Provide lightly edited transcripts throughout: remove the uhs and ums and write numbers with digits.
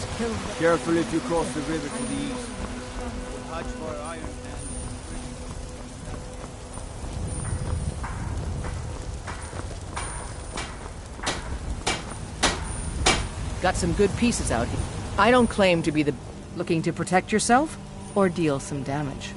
was killed. Careful if you cross the river to the east. Watch for iron and... Got some good pieces out here. I don't claim to be the... Looking to protect yourself? Or deal some damage?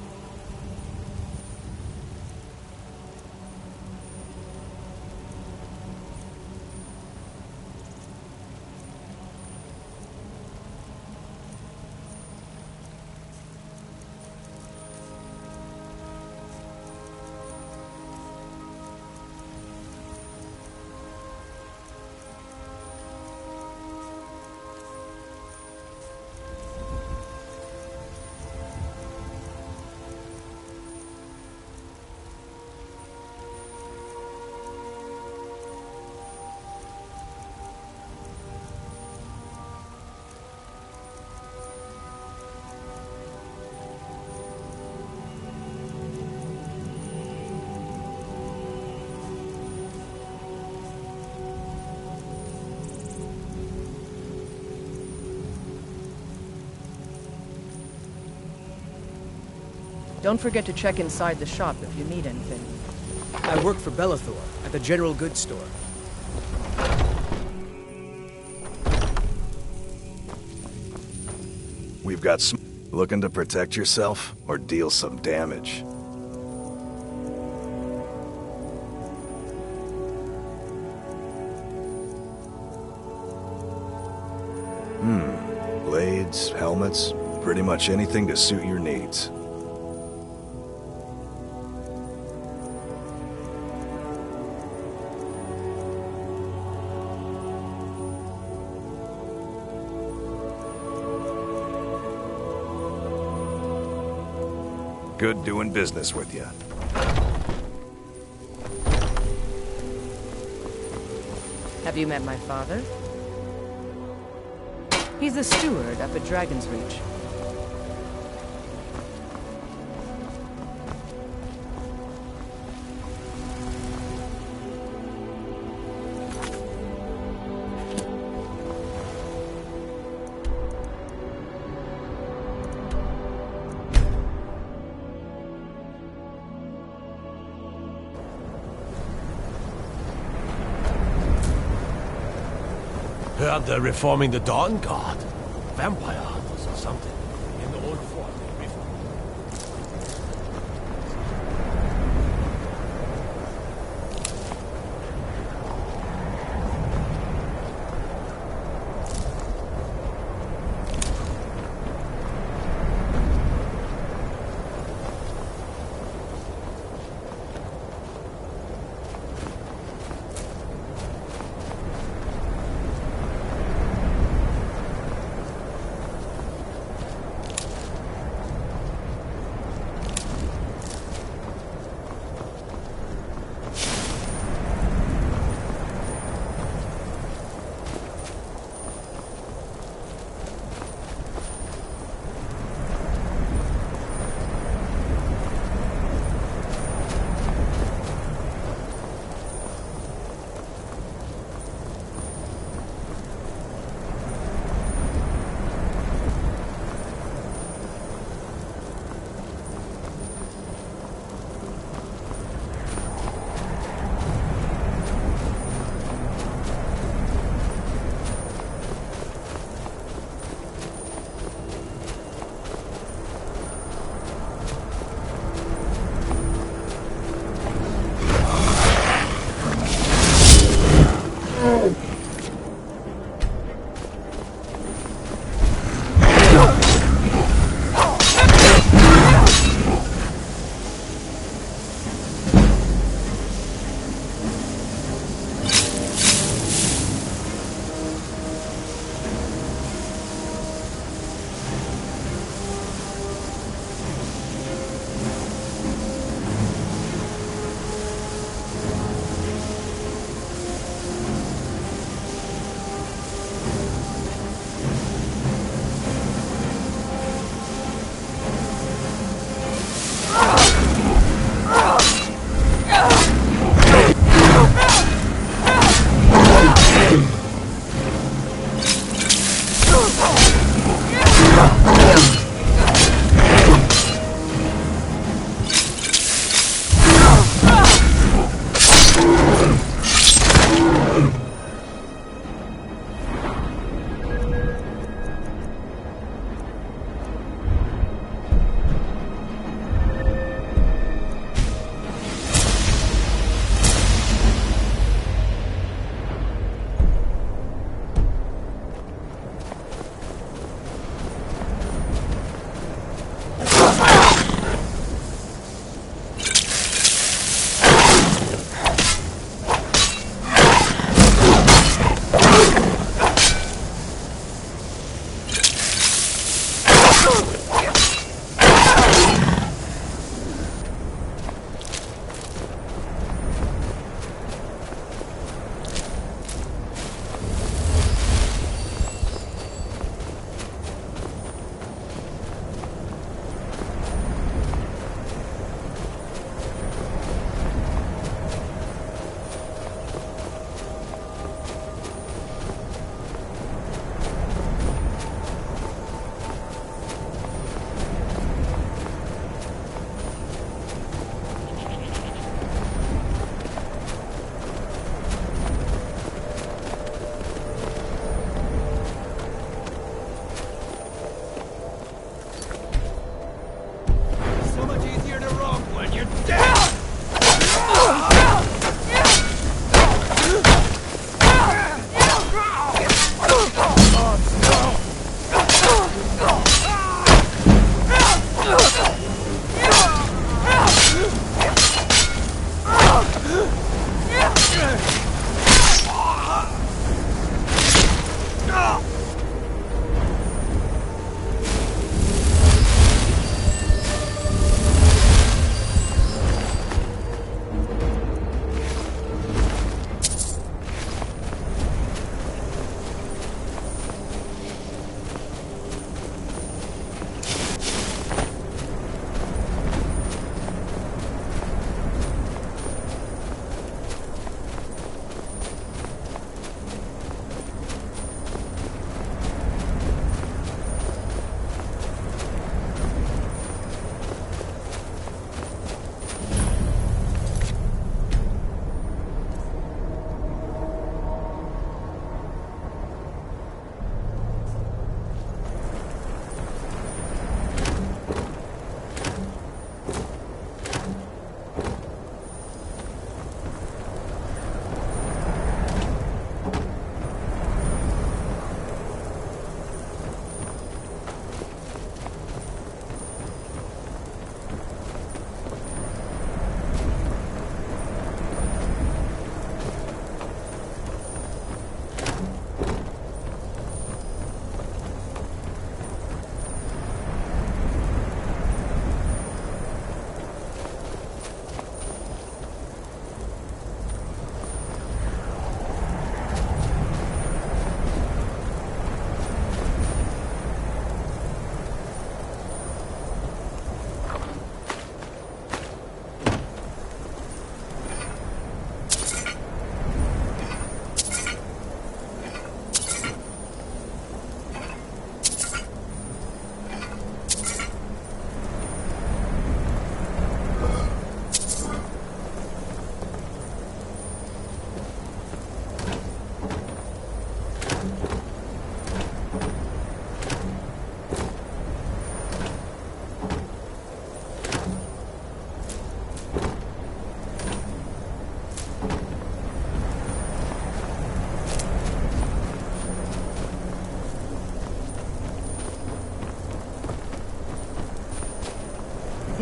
Don't forget to check inside the shop if you need anything. I work for Bellathor at the general goods store. We've got some... Looking to protect yourself or deal some damage? Blades, helmets, pretty much anything to suit your needs. Good doing business with you. Have you met my father? He's the steward up at Dragon's Reach. Heard they're reforming the Dawn Guard. Vampire hunters or something. In the old fort.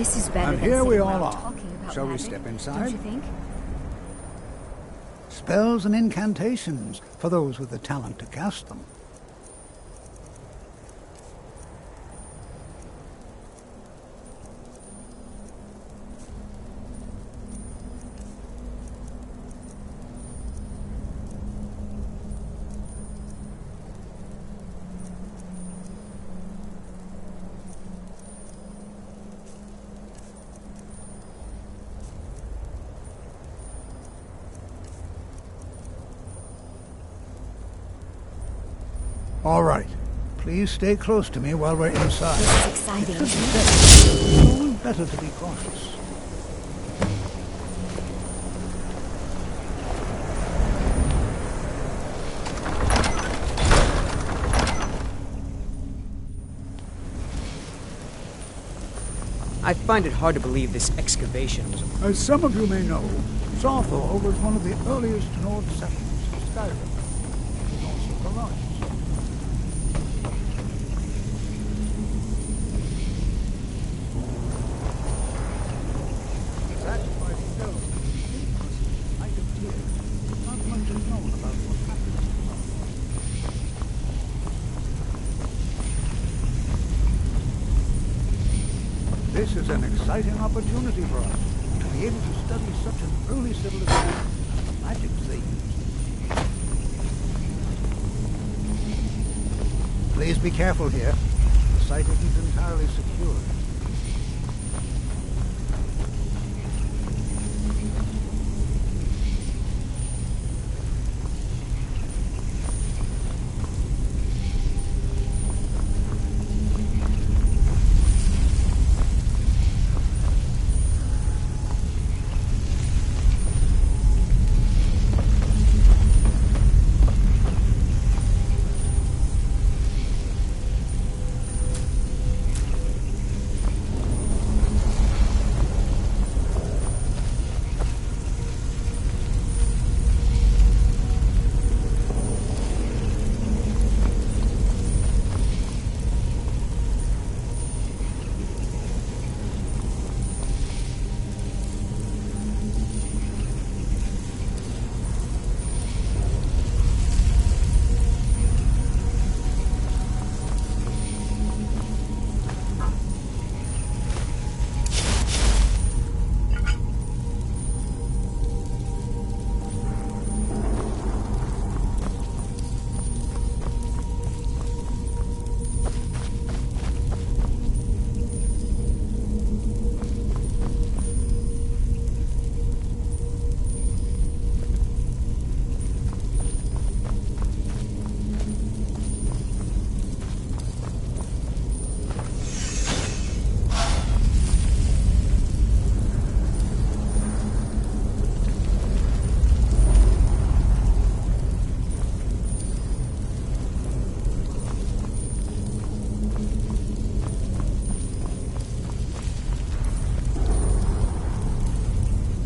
This is better And than here we sitting all around are. talking about Shall we magic, step don't inside? you think? Spells and incantations for those with the talent to cast them. All right. Please stay close to me while we're inside. This is exciting. It's always better to be cautious. I find it hard to believe this excavation was a... As some of you may know, Sawthor was one of the earliest Nord settlements of Skyrim. It was also the largest. That's why stones might appear. Not much is known about what happened to Sawthor. This is an exciting opportunity for us to be able to study such an early civilization and the magics they used. Please be careful here. The site isn't entirely secure.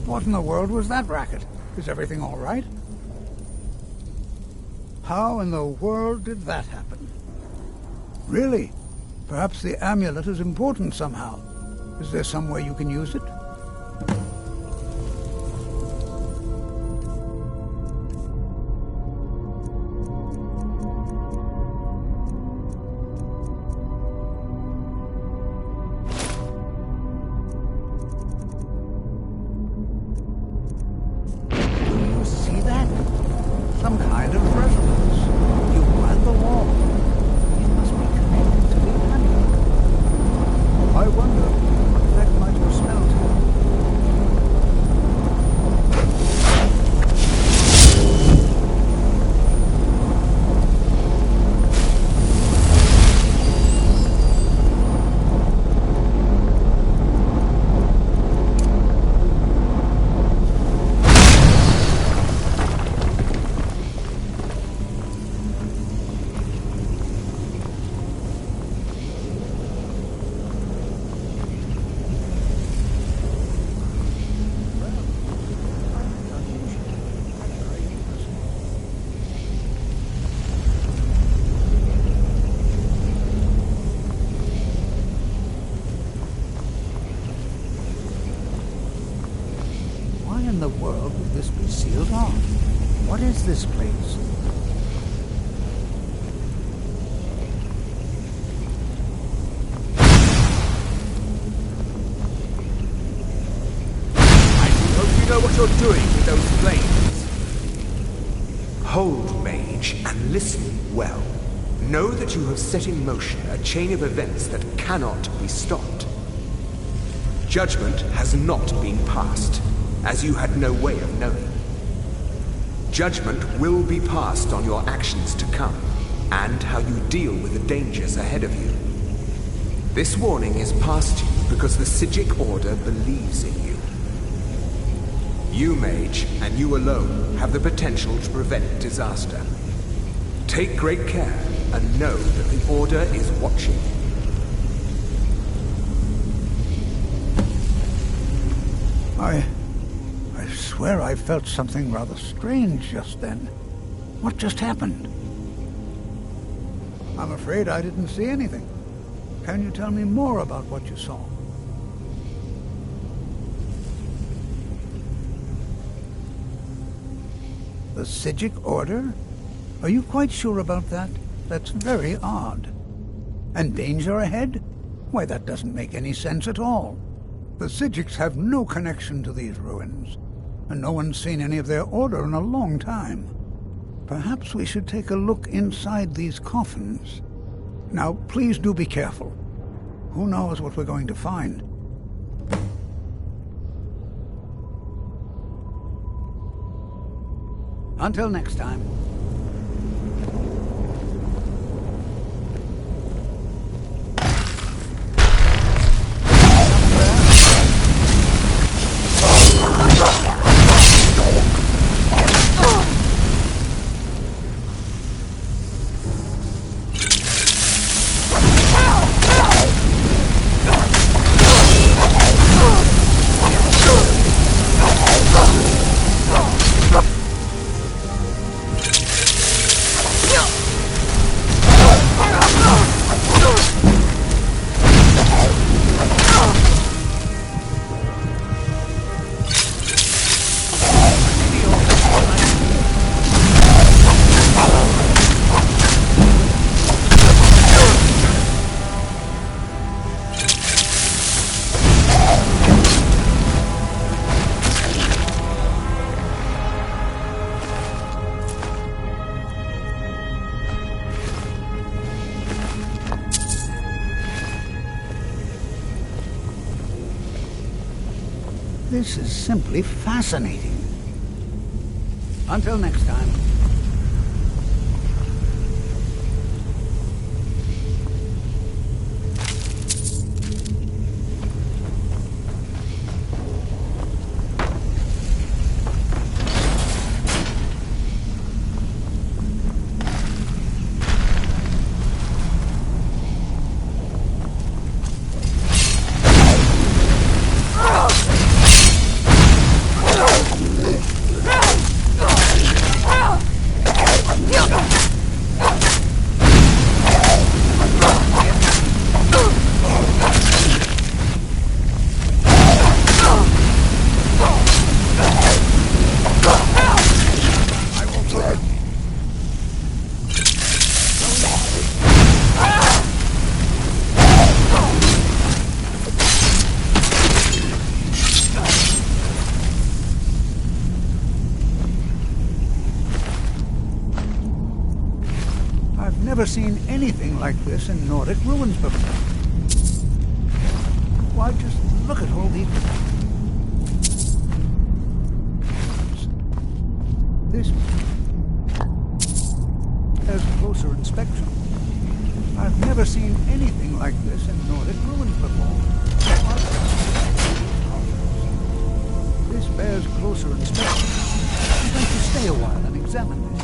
What in the world was that racket? Is everything all right? How in the world did that happen? Really? Perhaps the amulet is important somehow. Is there some way you can use it? Some kind of resonance. You at the wall. It must be connected to the amulet. I wonder what effect might your spells have. this be sealed off? What is this place? I hope you know what you're doing with those flames. Hold, mage, and listen well. Know that you have set in motion a chain of events that cannot be stopped. Judgment has not been passed, as you had no way of knowing. Judgment will be passed on your actions to come, and how you deal with the dangers ahead of you. This warning is passed to you because the Psijic Order believes in you. You, mage, and you alone, have the potential to prevent disaster. Take great care, and know that the Order is watching. I swear I felt something rather strange just then. What just happened? I'm afraid I didn't see anything. Can you tell me more about what you saw? The Psijic Order? Are you quite sure about that? That's very odd. And danger ahead? Why, that doesn't make any sense at all. The Psijics have no connection to these ruins, and no one's seen any of their order in a long time. Perhaps we should take a look inside these coffins. Now, please do be careful. Who knows what we're going to find? Until next time. This is simply fascinating. Until next time. Never seen anything like this in Nordic ruins before. Why, just look at all these... This bears closer inspection. I've never seen anything like this in Nordic ruins before. This bears closer inspection. I'm going to stay a while and examine this.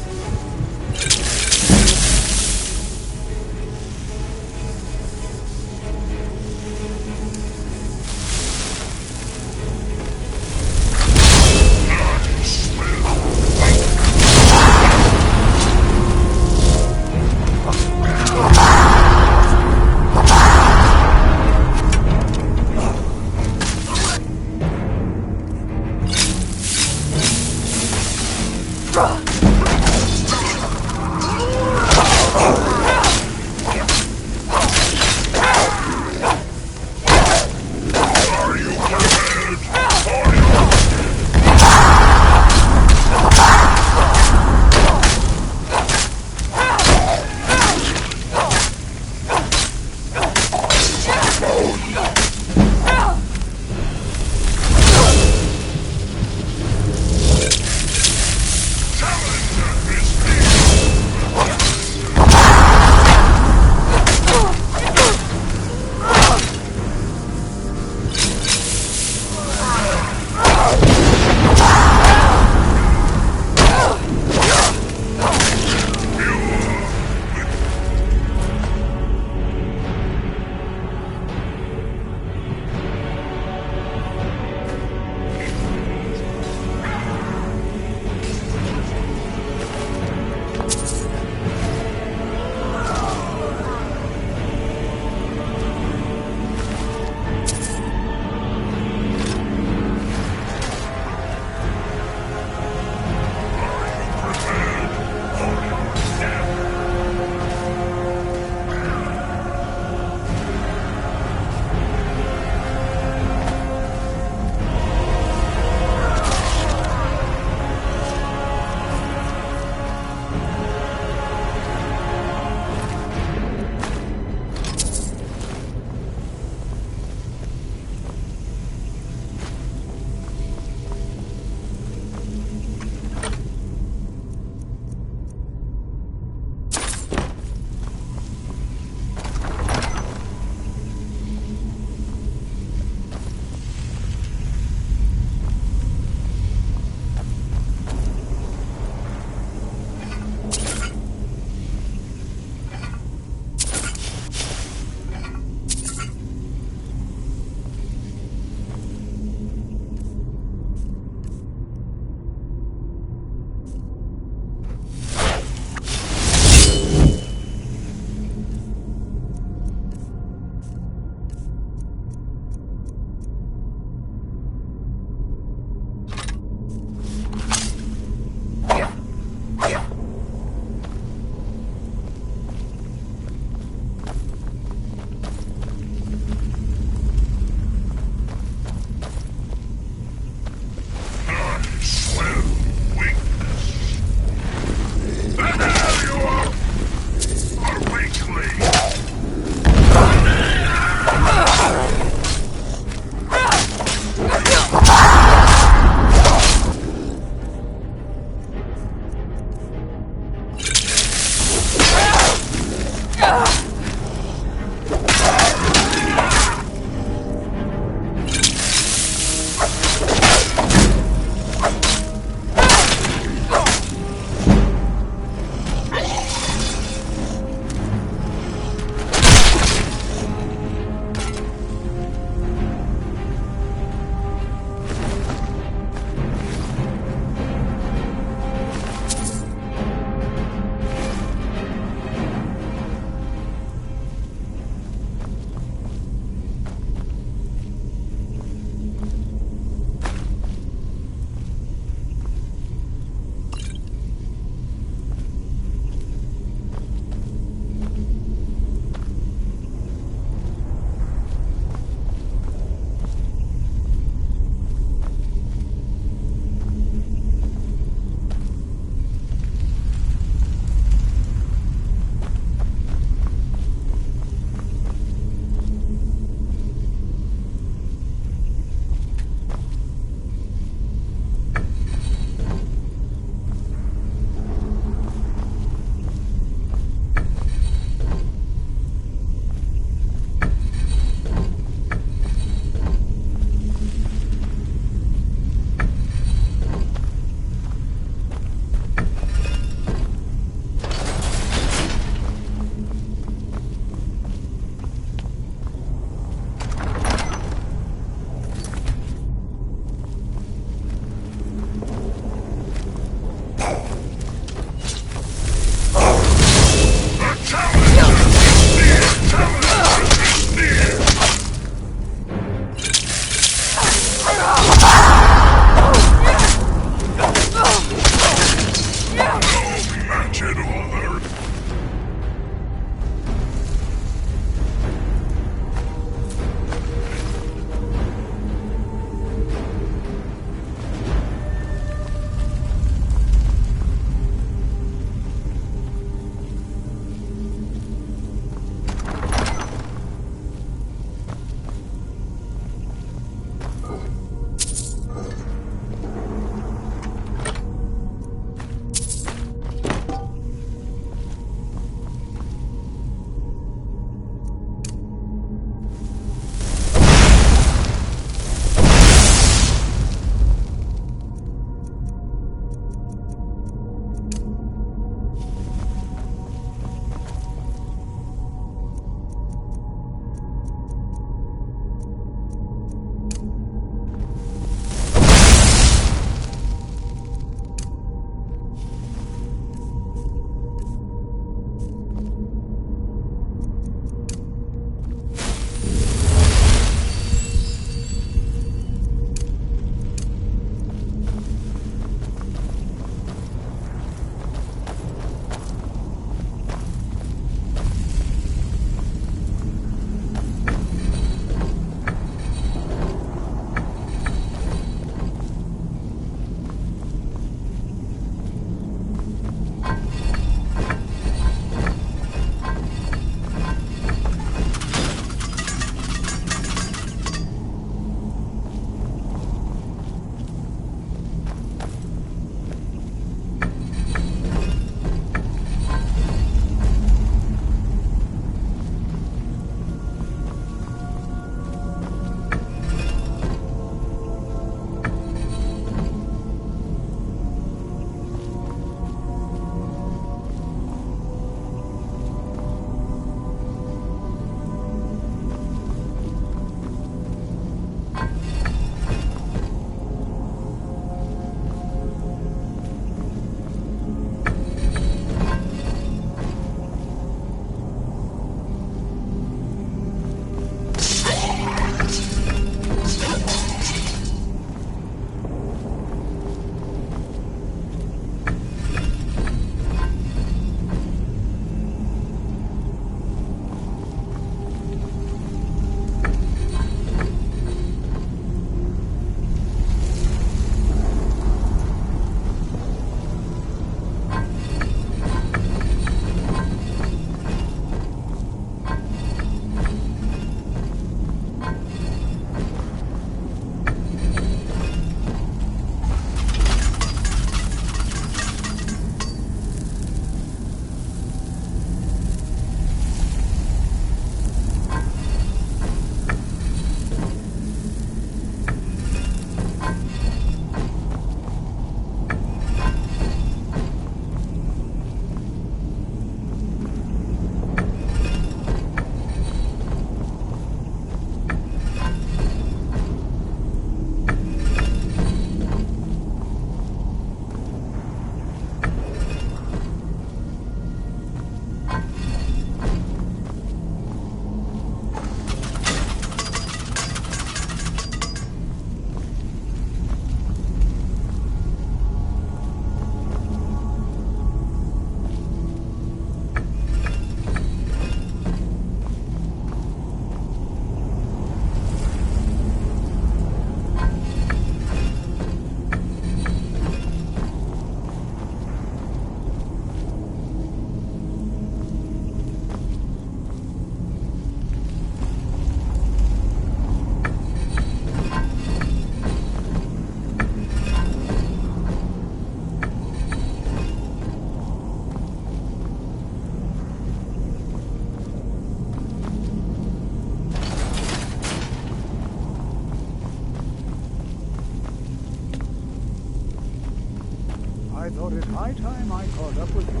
thought it high time I caught up with you.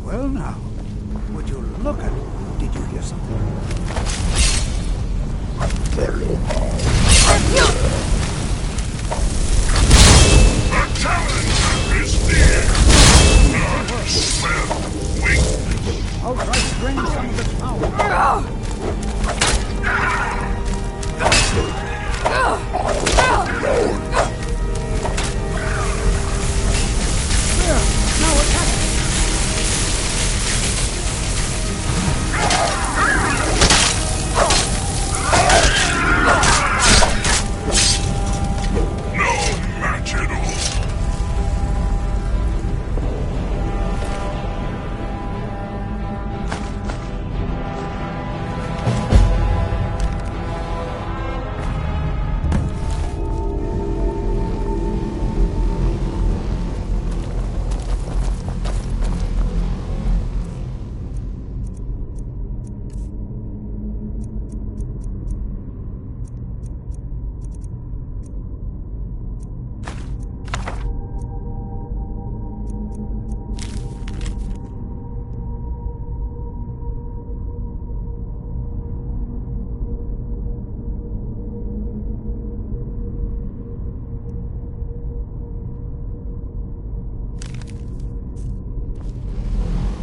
Well now, would you look at it? Did you hear something? I'll try to drain some of its power. There, now attack!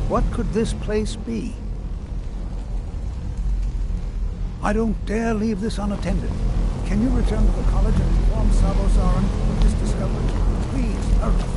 What could this place be? I don't dare leave this unattended. Can you return to the college and inform Sabo Saran of this discovery? Please, hurry.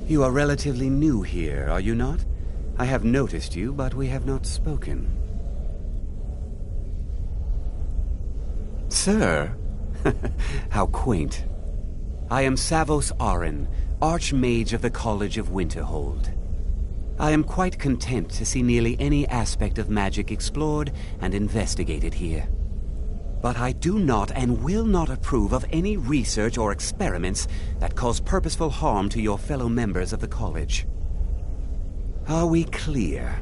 You are relatively new here, are you not? I have noticed you, but we have not spoken. Sir? How quaint. I am Savos Arin, Archmage of the College of Winterhold. I am quite content to see nearly any aspect of magic explored and investigated here. But I do not and will not approve of any research or experiments that cause purposeful harm to your fellow members of the college. Are we clear?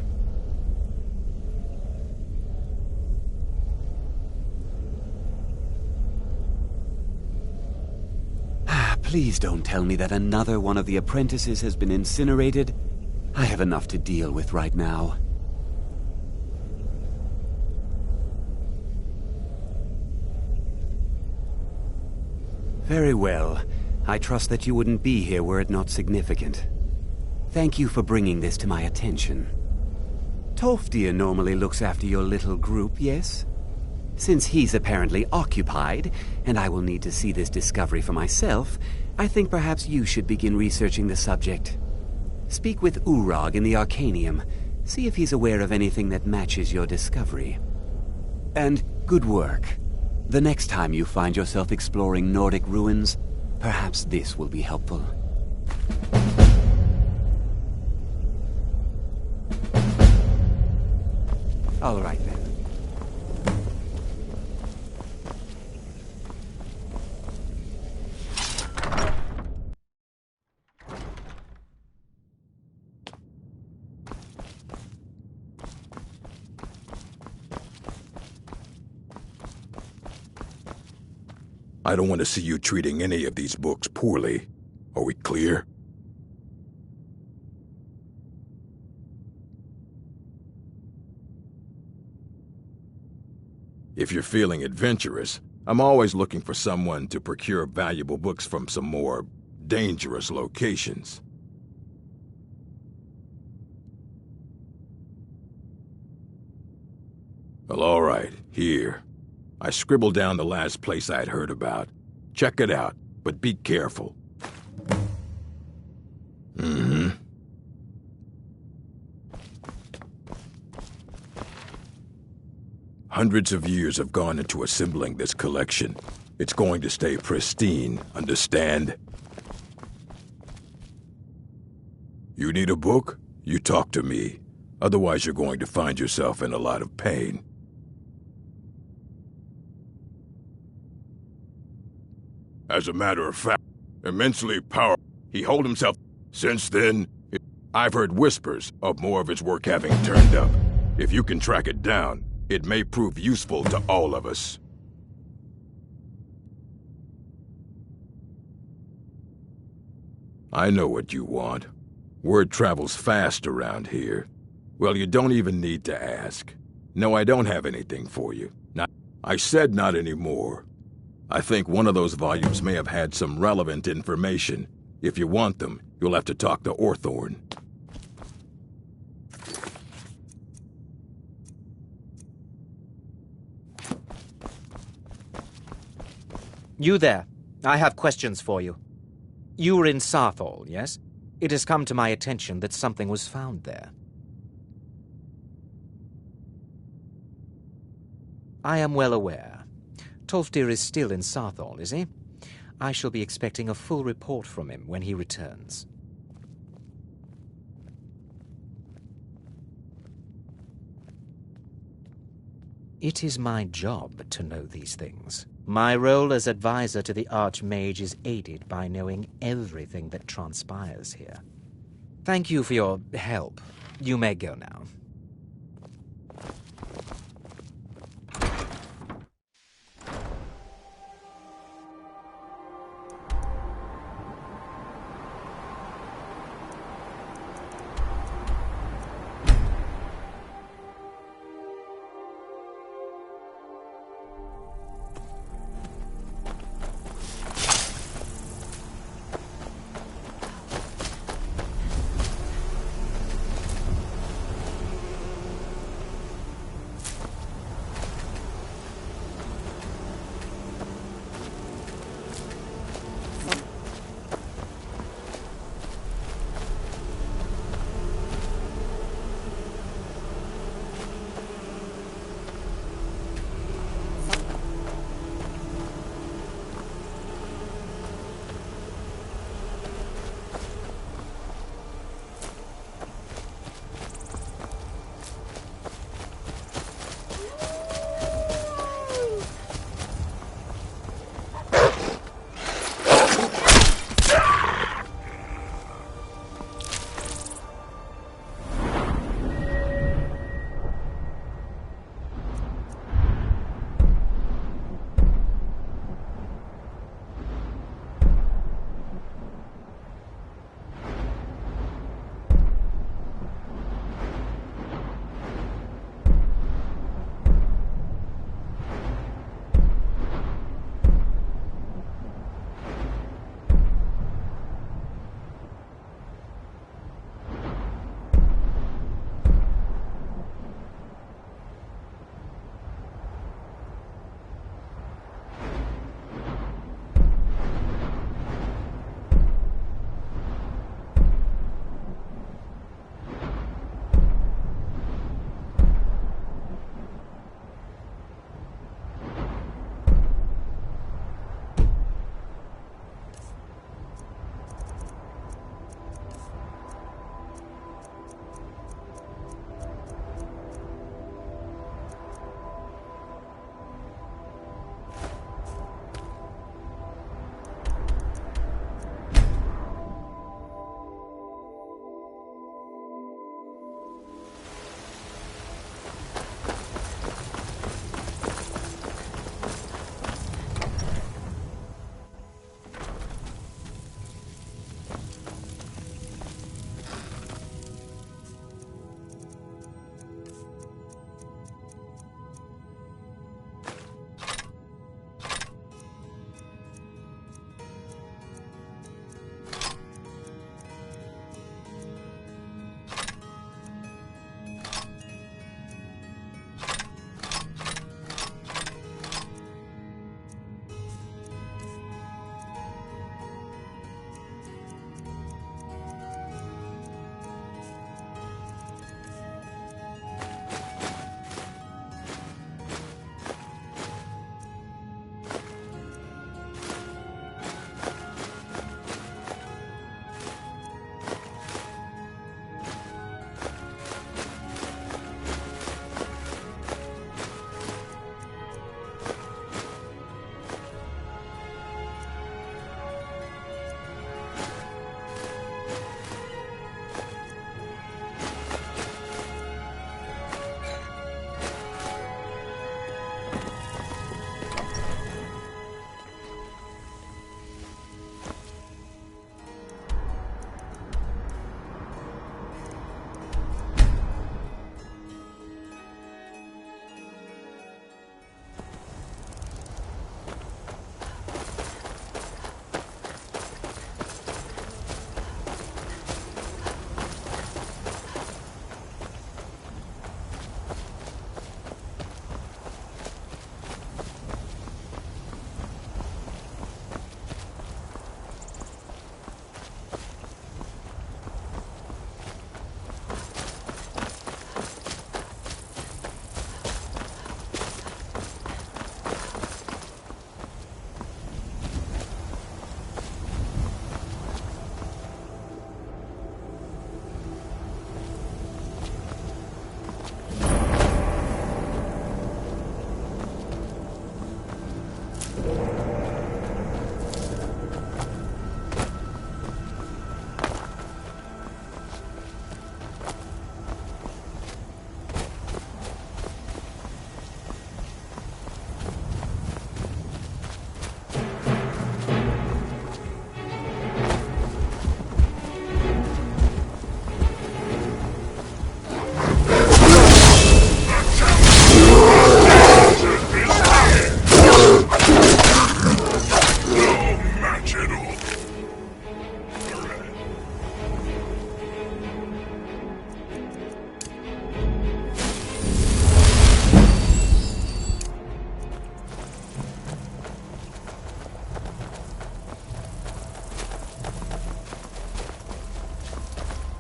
Please don't tell me that another one of the apprentices has been incinerated. I have enough to deal with right now. Very well. I trust that you wouldn't be here were it not significant. Thank you for bringing this to my attention. Tolfdir normally looks after your little group, yes? Since he's apparently occupied, and I will need to see this discovery for myself, I think perhaps you should begin researching the subject. Speak with Urag in the Arcanium. See if he's aware of anything that matches your discovery. And good work. The next time you find yourself exploring Nordic ruins, perhaps this will be helpful. All right then. I don't want to see you treating any of these books poorly. Are we clear? If you're feeling adventurous, I'm always looking for someone to procure valuable books from some more dangerous locations. Well, all right, here. I scribbled down the last place I'd heard about. Check it out, but be careful. Hundreds of years have gone into assembling this collection. It's going to stay pristine, understand? You need a book? You talk to me. Otherwise, you're going to find yourself in a lot of pain. As a matter of fact, immensely powerful, he holds himself. Since then, I've heard whispers of more of his work having turned up. If you can track it down, it may prove useful to all of us. I know what you want. Word travels fast around here. Well, you don't even need to ask. No, I don't have anything for you. I said not anymore. I think one of those volumes may have had some relevant information. If you want them, you'll have to talk to Orthorn. You there. I have questions for you. You were in Sarthal, yes? It has come to my attention that something was found there. I am well aware. Tolfdir is still in Sarthal, is he? I shall be expecting a full report from him when he returns. It is my job to know these things. My role as advisor to the Archmage is aided by knowing everything that transpires here. Thank you for your help. You may go now.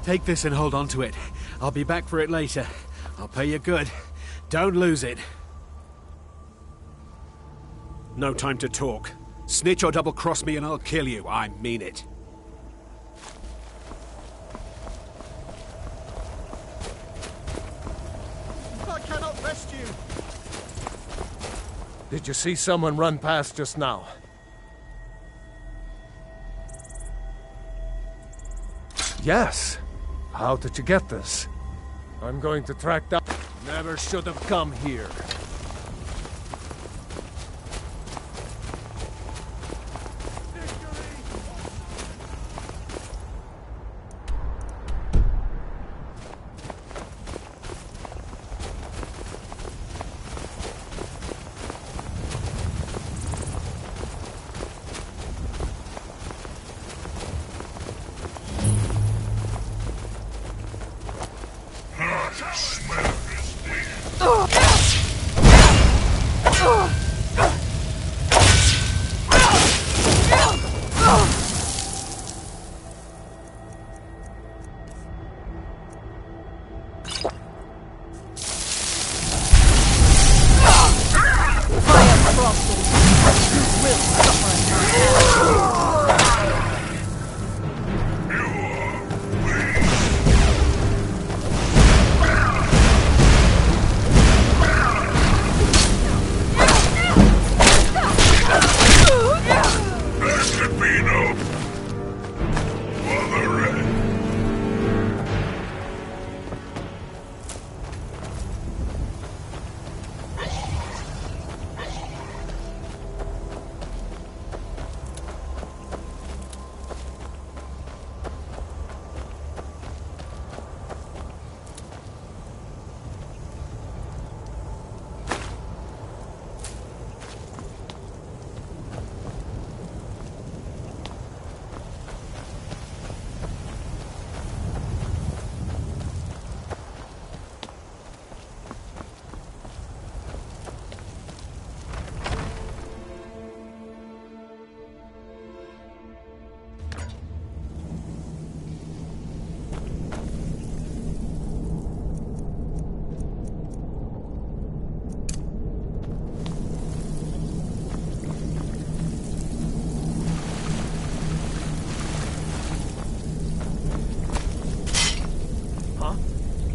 Take this and hold on to it. I'll be back for it later. I'll pay you good. Don't lose it. No time to talk. Snitch or double-cross me and I'll kill you. I mean it. I cannot rest you. Did you see someone run past just now? Yes. How did you get this? I'm going to track down... Never should have come here.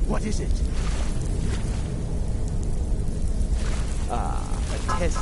What is it? A test.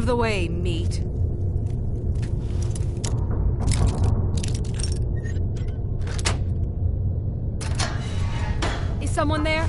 of the way, meat. Is someone there?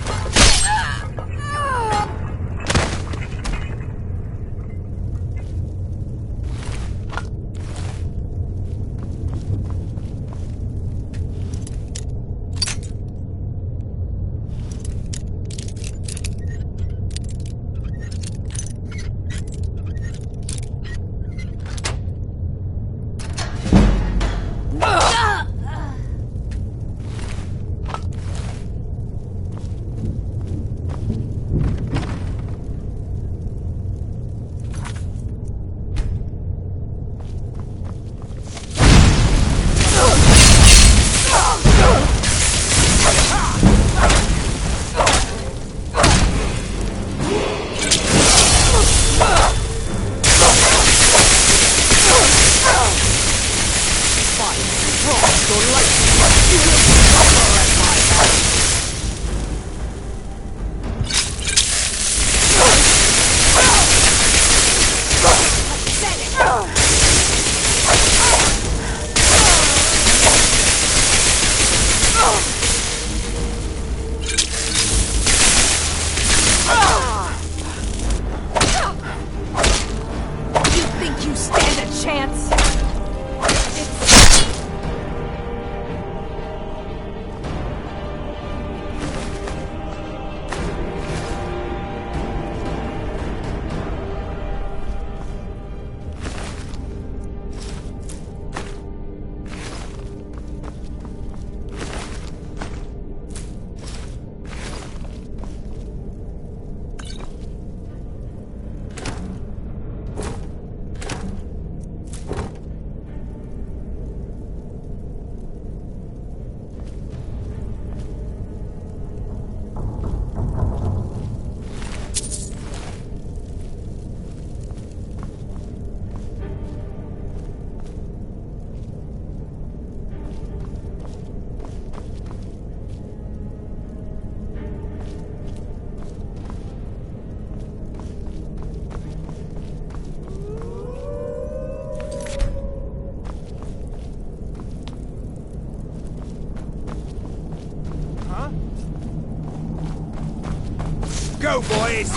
Go, boys!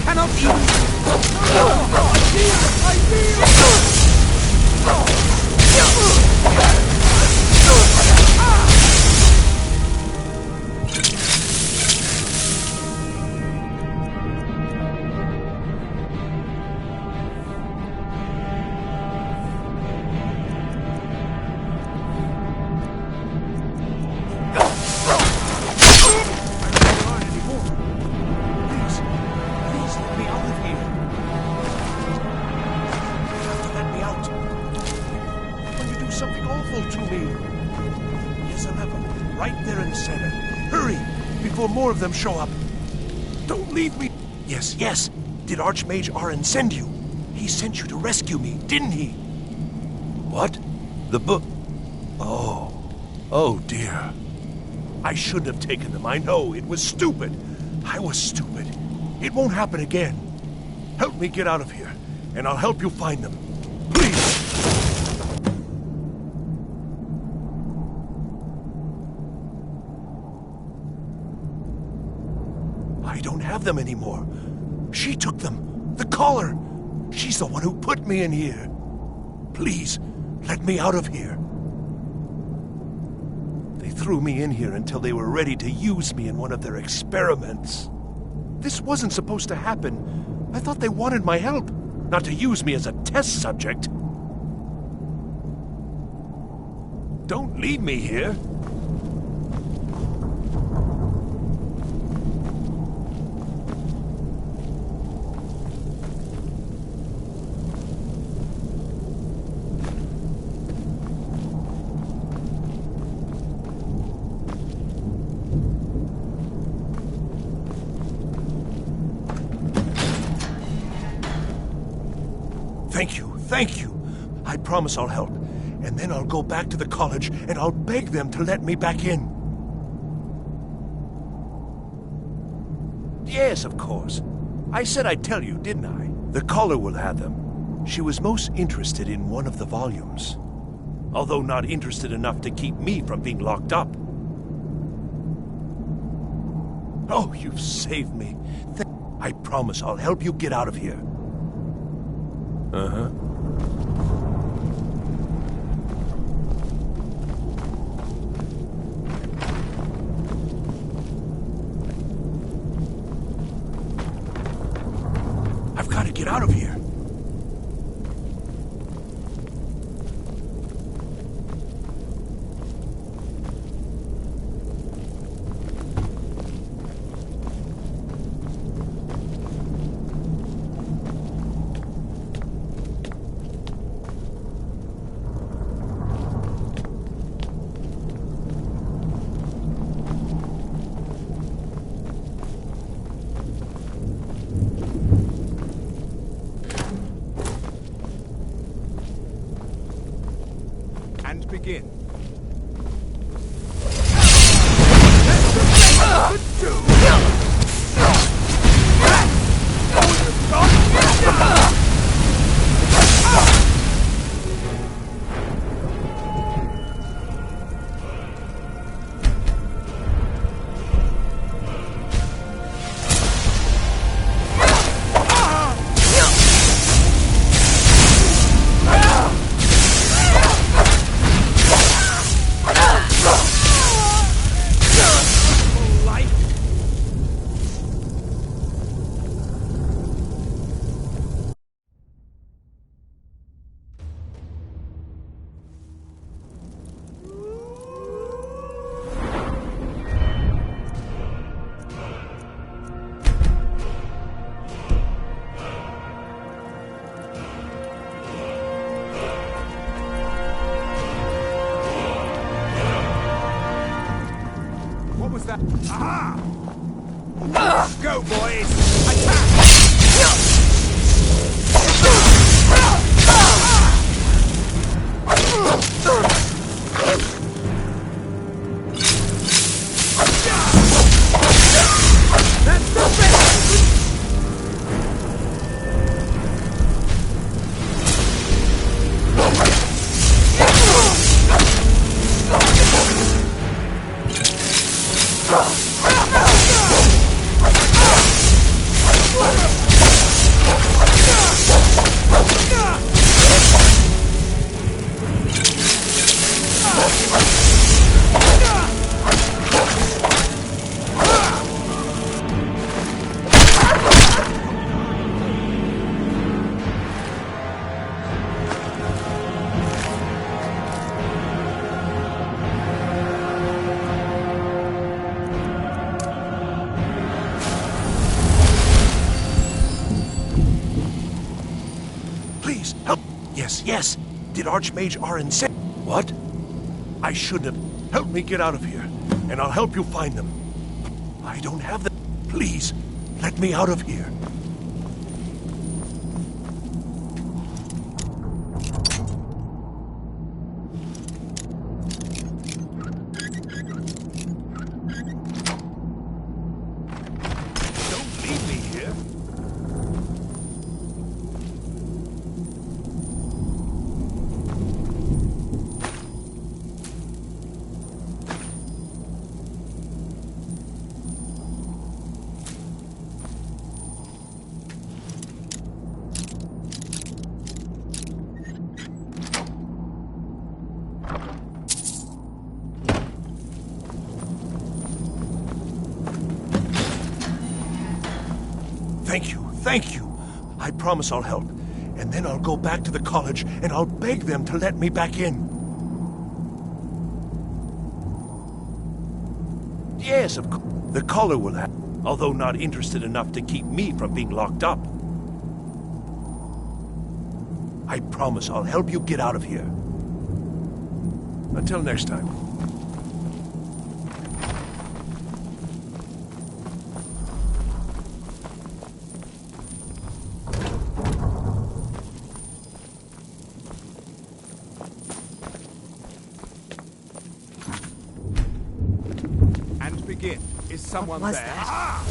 Cannot even... More of them show up. Don't leave me. Yes, yes. Did Archmage Arin send you? He sent you to rescue me, didn't he? What? The book? Oh. Oh, dear. I shouldn't have taken them. I know. It was stupid. I was stupid. It won't happen again. Help me get out of here, and I'll help you find them. Please. I don't have them anymore. She took them. The collar. She's the one who put me in here. Please, let me out of here. They threw me in here until they were ready to use me in one of their experiments. This wasn't supposed to happen. I thought they wanted my help, not to use me as a test subject. Don't leave me here. Thank you. I promise I'll help. And then I'll go back to the college and I'll beg them to let me back in. Yes, of course. I said I'd tell you, didn't I? The caller will have them. She was most interested in one of the volumes. Although not interested enough to keep me from being locked up. Oh, you've saved me. I promise I'll help you get out of here. Uh-huh. I've got to get out of here. Begin. Go, boys! Yes. Did Archmage Aren say... What? I shouldn't have. Help me get out of here, and I'll help you find them. I don't have them. Please, let me out of here. Don't leave me here. Thank you. I promise I'll help. And then I'll go back to the college and I'll beg them to let me back in. Yes, of course. The caller will have, although not interested enough to keep me from being locked up. I promise I'll help you get out of here. Until next time. begin. Is someone was there? that?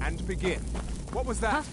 And begin. What was that?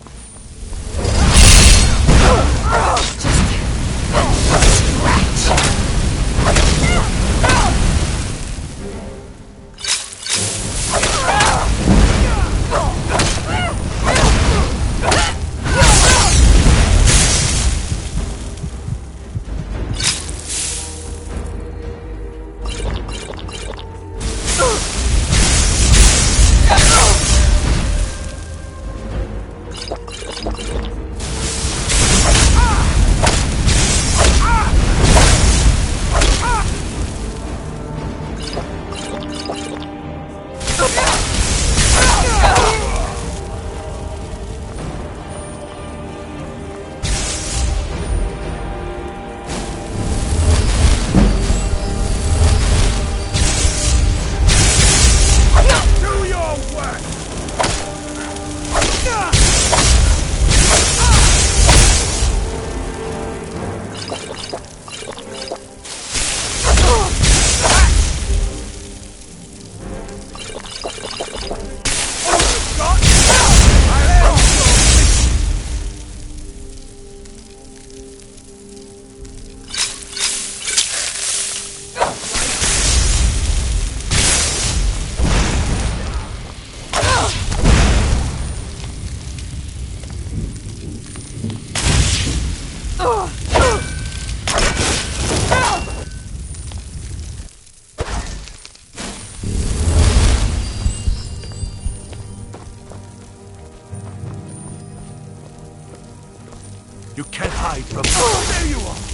You can't hide from me. There you are!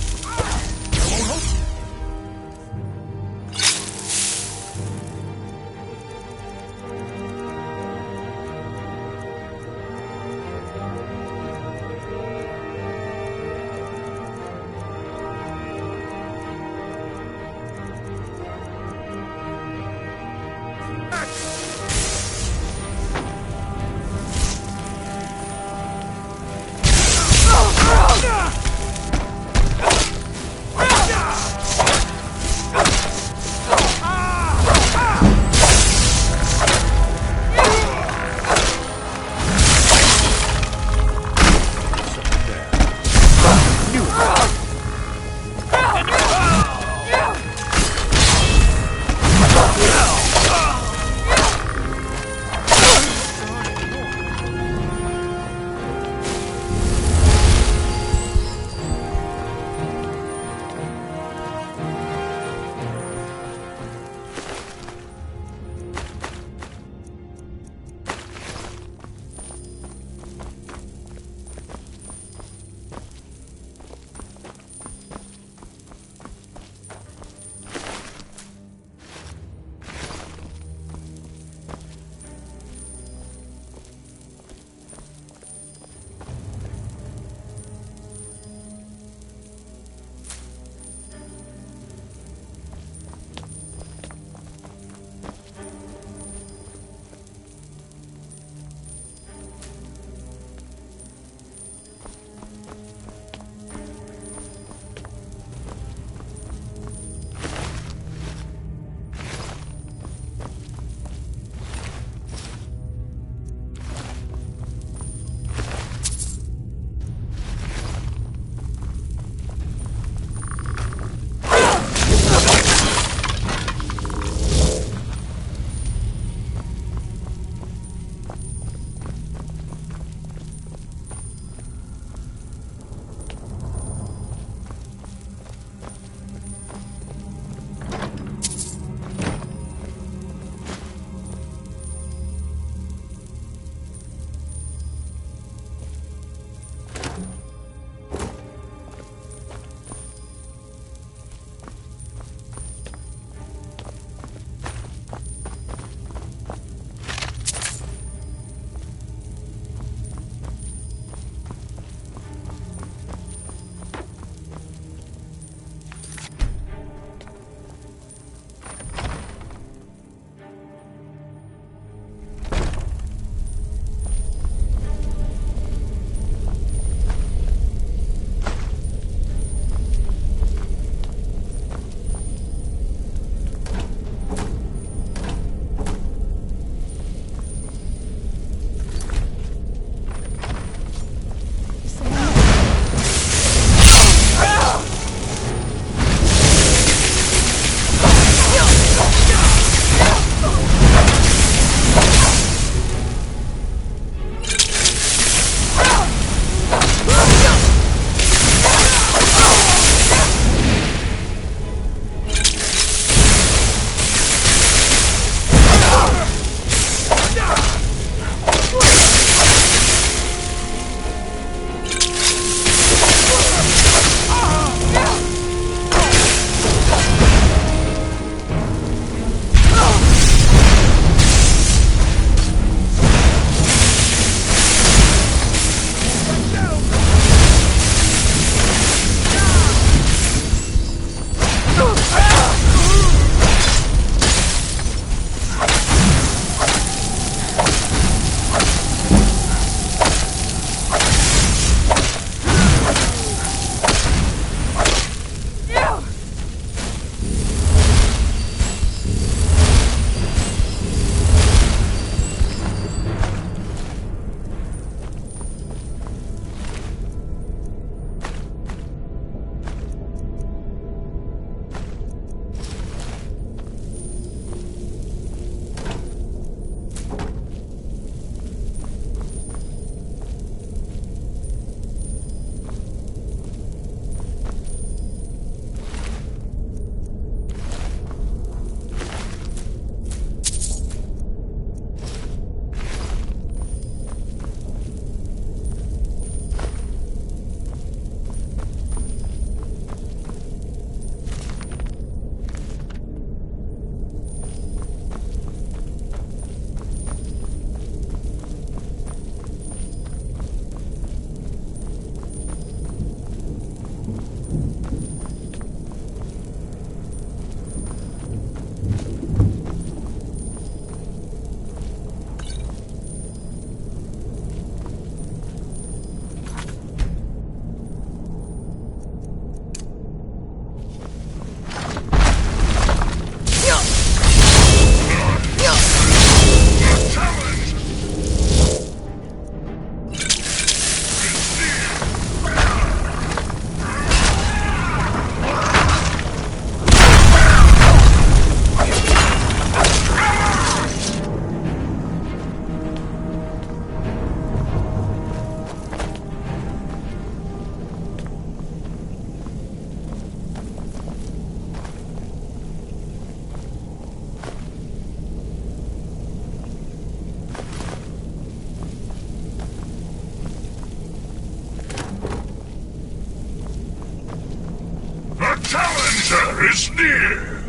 is near!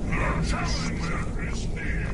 The challenger is near!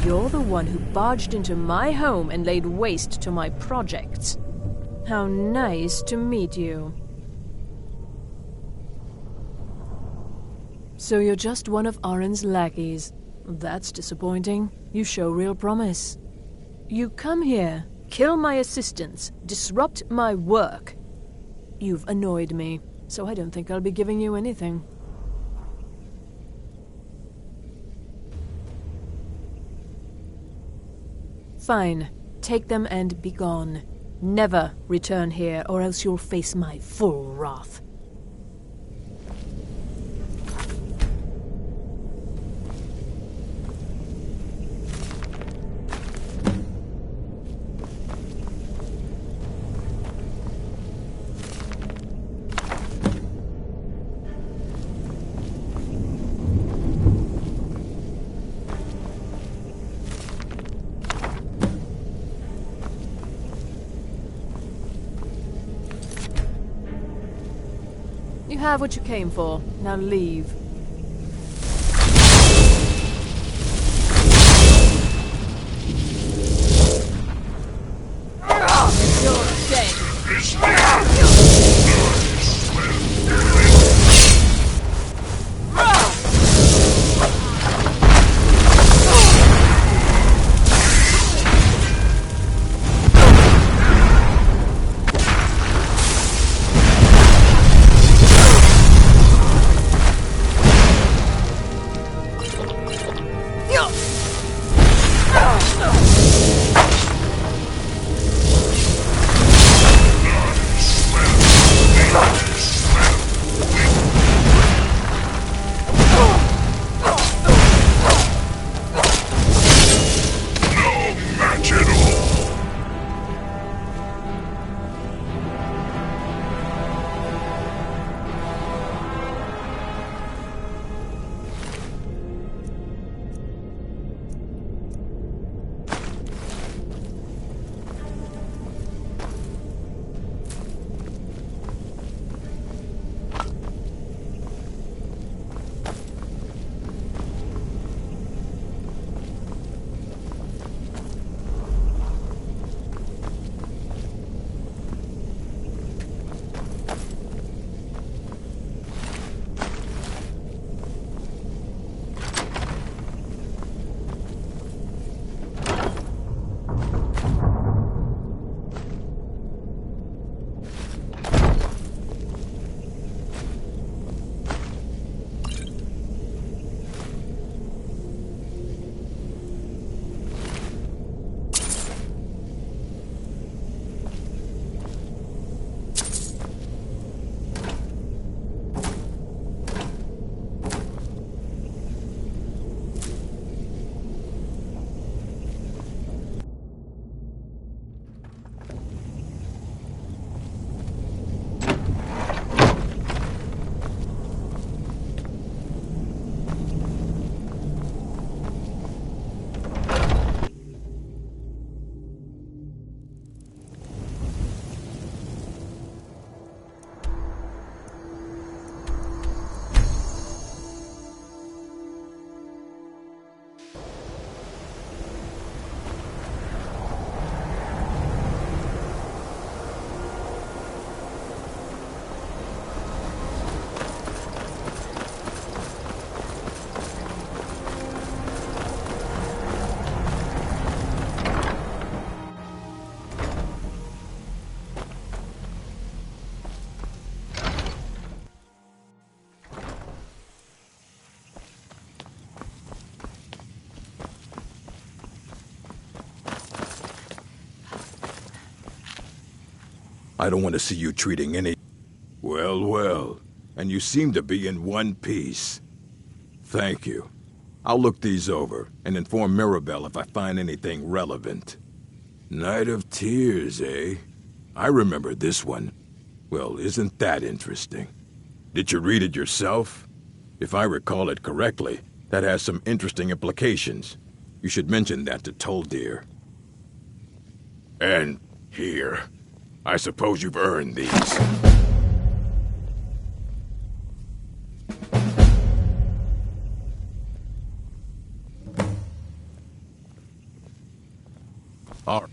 You're the one who barged into my home and laid waste to my projects. How nice to meet you. So you're just one of Arin's lackeys. That's disappointing. You show real promise. You come here, kill my assistants, disrupt my work. You've annoyed me, so I don't think I'll be giving you anything. Fine. Take them and be gone. Never return here, or else you'll face my full wrath. You have what you came for. Now leave. You're dead. I don't want to see you treating any... Well, well. And you seem to be in one piece. Thank you. I'll look these over and inform Mirabelle if I find anything relevant. Night of Tears, eh? I remember this one. Well, isn't that interesting? Did you read it yourself? If I recall it correctly, that has some interesting implications. You should mention that to Toldir. And here. I suppose you've earned these. All right.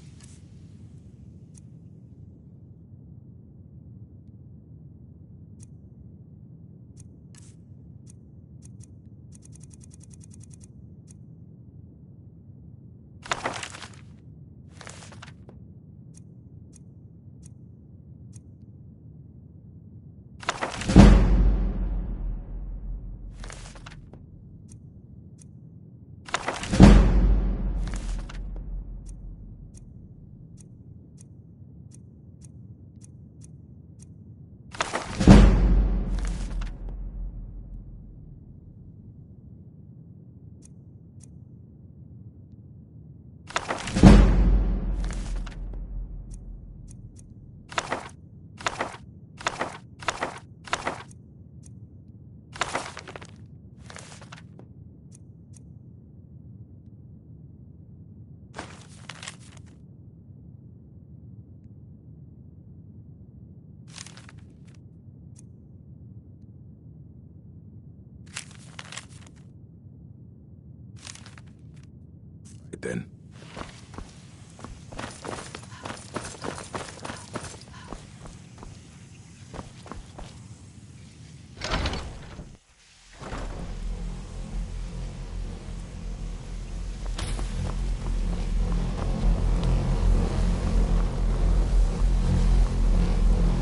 Then.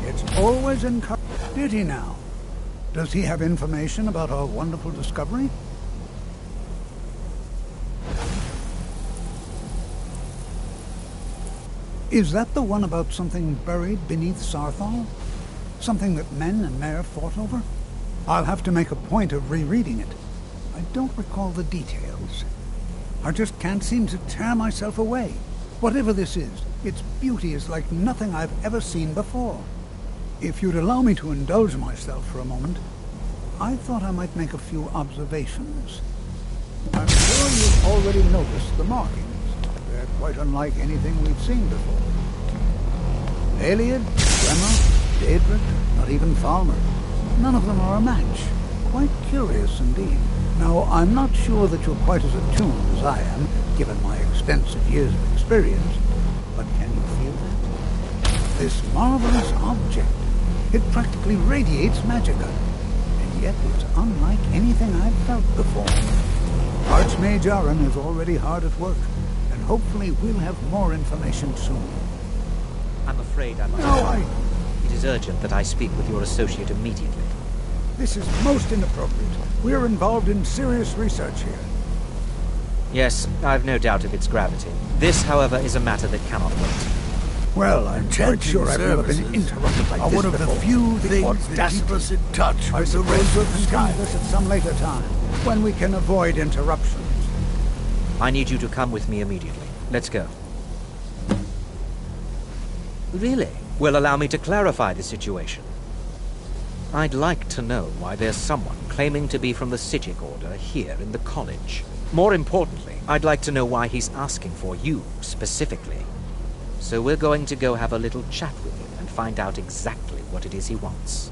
It's always encouraged. Did he now? Does he have information about our wonderful discovery? Is that the one about something buried beneath Sarthal? Something that men and Mare fought over? I'll have to make a point of rereading it. I don't recall the details. I just can't seem to tear myself away. Whatever this is, its beauty is like nothing I've ever seen before. If you'd allow me to indulge myself for a moment, I thought I might make a few observations. I'm sure you've already noticed the markings. They're quite unlike anything we've seen before. Aliad, Gemma, Daedric, not even Falmer. None of them are a match. Quite curious indeed. Now, I'm not sure that you're quite as attuned as I am, given my extensive years of experience, but can you feel that? This marvelous object, it practically radiates magicka, and yet it's unlike anything I've felt before. Archmage Aaron is already hard at work, and hopefully we'll have more information soon. I'm afraid I must... No, It is urgent that I speak with your associate immediately. This is most inappropriate. We're involved in serious research here. Yes, I've no doubt of its gravity. This, however, is a matter that cannot wait. Well, I'm quite sure I've never been interrupted like this one of before. the few things that keep us in touch with the rest of the sky. This at some later time, when we can avoid interruptions. I need you to come with me immediately. Let's go. Really? Well, allow me to clarify the situation. I'd like to know why there's someone claiming to be from the Psijic Order here in the college. More importantly, I'd like to know why he's asking for you, specifically. So we're going to go have a little chat with him and find out exactly what it is he wants.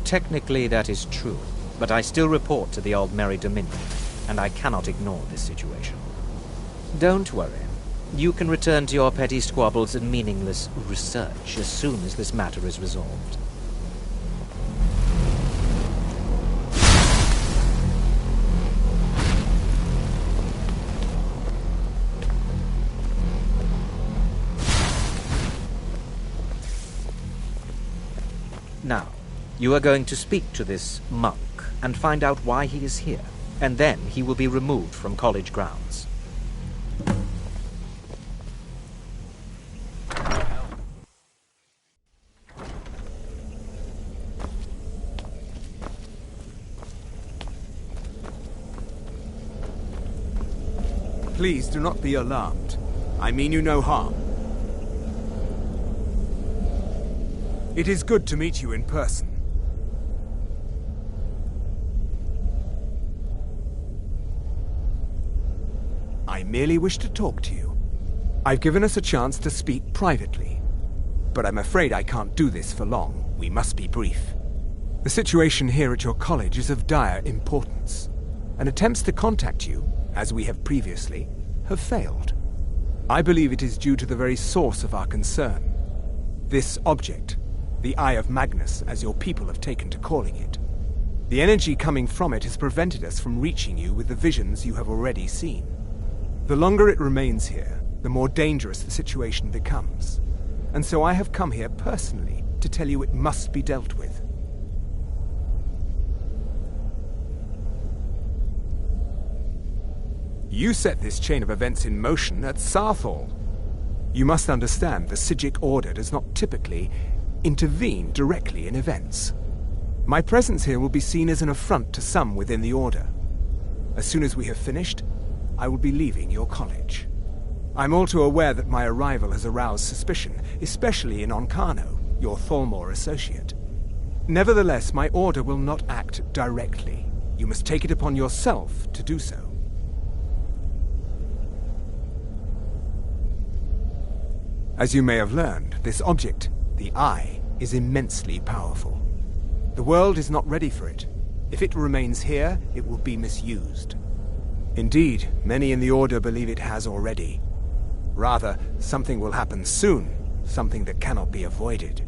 Technically, that is true, but I still report to the Aldmeri Dominion, and I cannot ignore this situation. Don't worry. You can return to your petty squabbles and meaningless research as soon as this matter is resolved. Now, you are going to speak to this monk and find out why he is here, and then he will be removed from college grounds. Please do not be alarmed. I mean you no harm. It is good to meet you in person. I merely wish to talk to you. I've given us a chance to speak privately, but I'm afraid I can't do this for long. We must be brief. The situation here at your college is of dire importance. and attempts to contact you, as we have previously, have failed. I believe it is due to the very source of our concern. This object, the Eye of Magnus, as your people have taken to calling it. The energy coming from it has prevented us from reaching you with the visions you have already seen. The longer it remains here, the more dangerous the situation becomes. And so I have come here personally to tell you it must be dealt with. You set this chain of events in motion at Sarthal. You must understand the Psijic Order does not typically intervene directly in events. My presence here will be seen as an affront to some within the Order. As soon as we have finished, I will be leaving your college. I'm all too aware that my arrival has aroused suspicion, especially in Onkano, your Thalmor associate. Nevertheless, my Order will not act directly. You must take it upon yourself to do so. As you may have learned, this object, the Eye, is immensely powerful. The world is not ready for it. If it remains here, it will be misused. Indeed, many in the Order believe it has already. Rather, something will happen soon, something that cannot be avoided.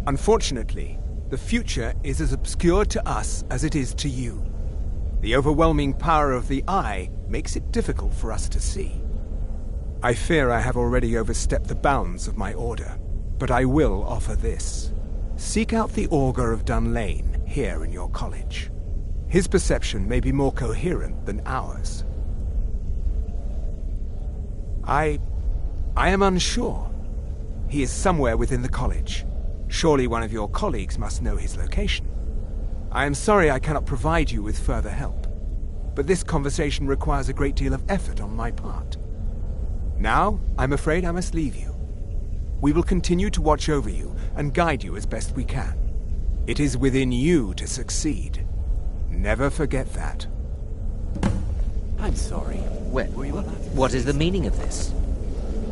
Unfortunately, the future is as obscure to us as it is to you. The overwhelming power of the Eye makes it difficult for us to see. I fear I have already overstepped the bounds of my Order, but I will offer this. Seek out the Augur of Dunlane here in your college. His perception may be more coherent than ours. I am unsure. He is somewhere within the college. Surely one of your colleagues must know his location. I am sorry I cannot provide you with further help, but this conversation requires a great deal of effort on my part. Now, I'm afraid I must leave you. We will continue to watch over you and guide you as best we can. It is within you to succeed. Never forget that. I'm sorry. What is the meaning of this?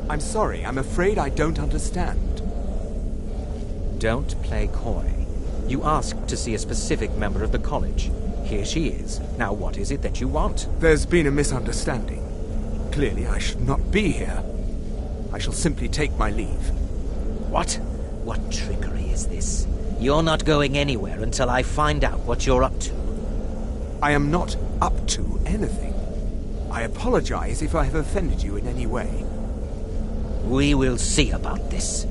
I'm sorry, I'm afraid I don't understand. Don't play coy. You asked to see a specific member of the college. Here she is. Now what is it that you want? There's been a misunderstanding. Clearly I should not be here. I shall simply take my leave. What? What trickery is this? You're not going anywhere until I find out what you're up to. I am not up to anything. I apologize if I have offended you in any way. We will see about this.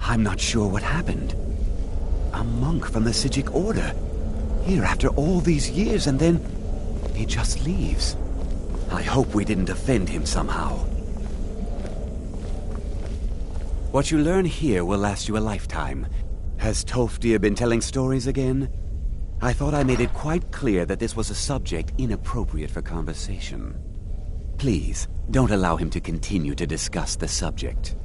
I'm not sure what happened. A monk from the Psijic Order. Here after all these years, and then he just leaves. I hope we didn't offend him somehow. What you learn here will last you a lifetime. Has Toftir been telling stories again? I thought I made it quite clear that this was a subject inappropriate for conversation. Please, don't allow him to continue to discuss the subject.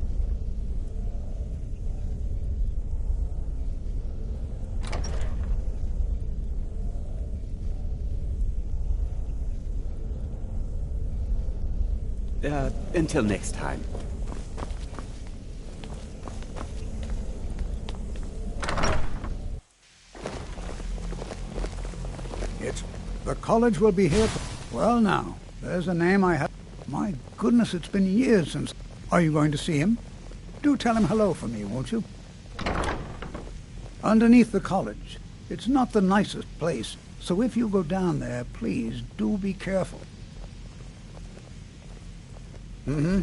Until next time. The college will be here. Well now, there's a name I have. My goodness, it's been years since... Are you going to see him? Do tell him hello for me, won't you? Underneath the college. It's not the nicest place, so if you go down there, please do be careful. Mm-hmm.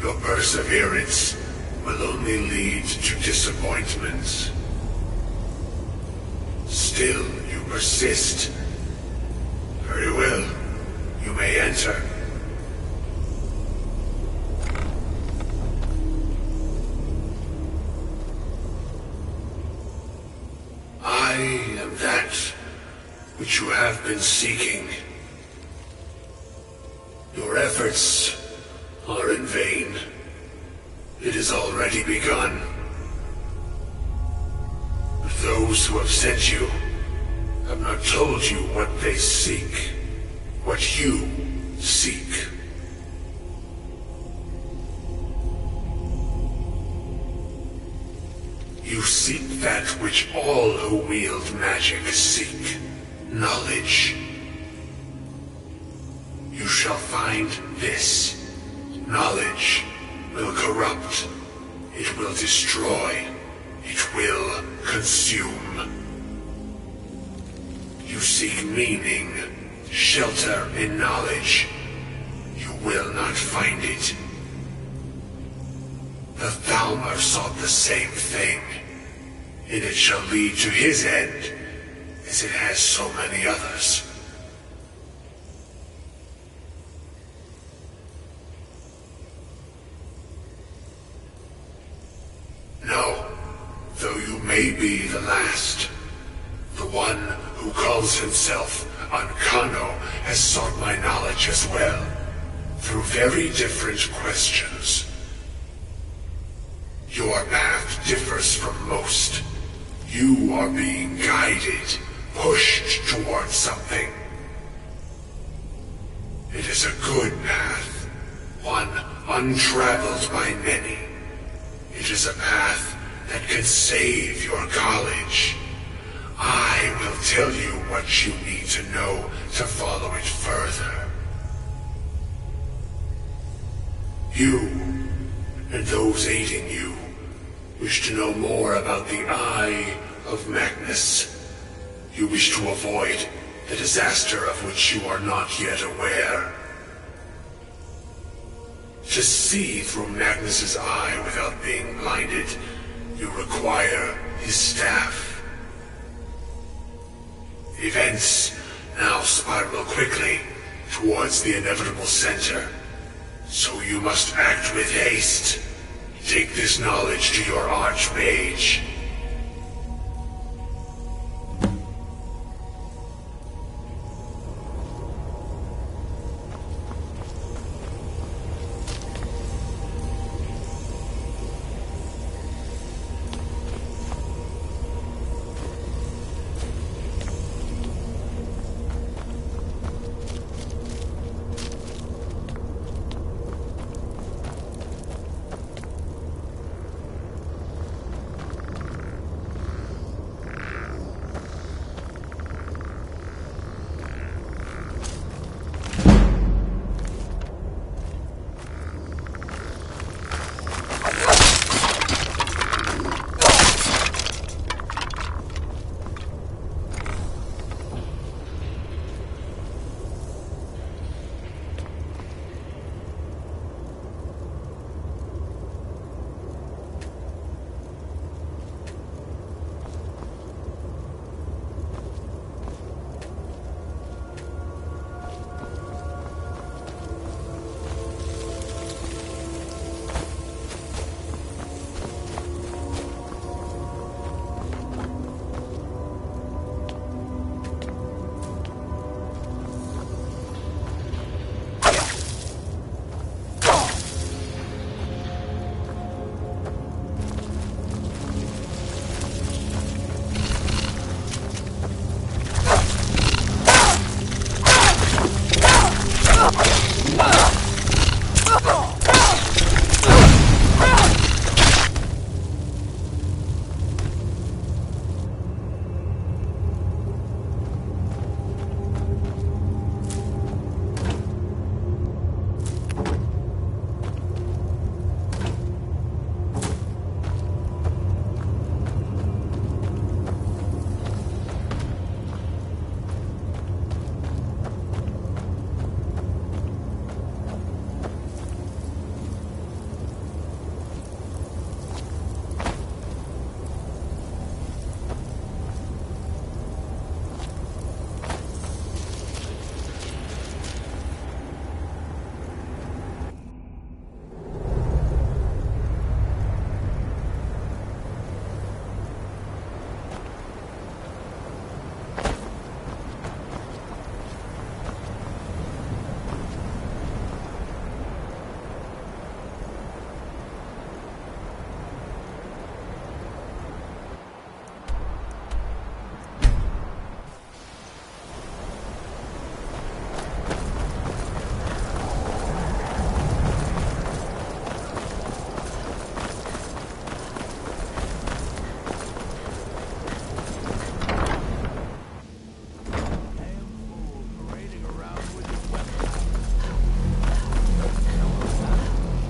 Your perseverance will only lead to disappointments. Still, you persist. Very well. You may enter. I am that which you have been seeking. Your efforts are in vain. It has already begun. Those who have sent you have not told you what they seek, what you seek. You seek that which all who wield magic seek, knowledge. You shall find this. Knowledge will corrupt. It will destroy. It will consume. You seek meaning, shelter in knowledge. You will not find it. The Thalmor sought the same thing, and it shall lead to his end, as it has so many others. may be the last. The one who calls himself Ancano has sought my knowledge as well, through very different questions. Your path differs from most. You are being guided, pushed towards something. It is a good path, one untraveled by many. It is a path that can save your college. I will tell you what you need to know to follow it further. You, and those aiding you, wish to know more about the Eye of Magnus. You wish to avoid the disaster of which you are not yet aware. To see through Magnus's eye without being blinded, you require his staff. Events now spiral quickly towards the inevitable center, so you must act with haste. Take this knowledge to your Archmage.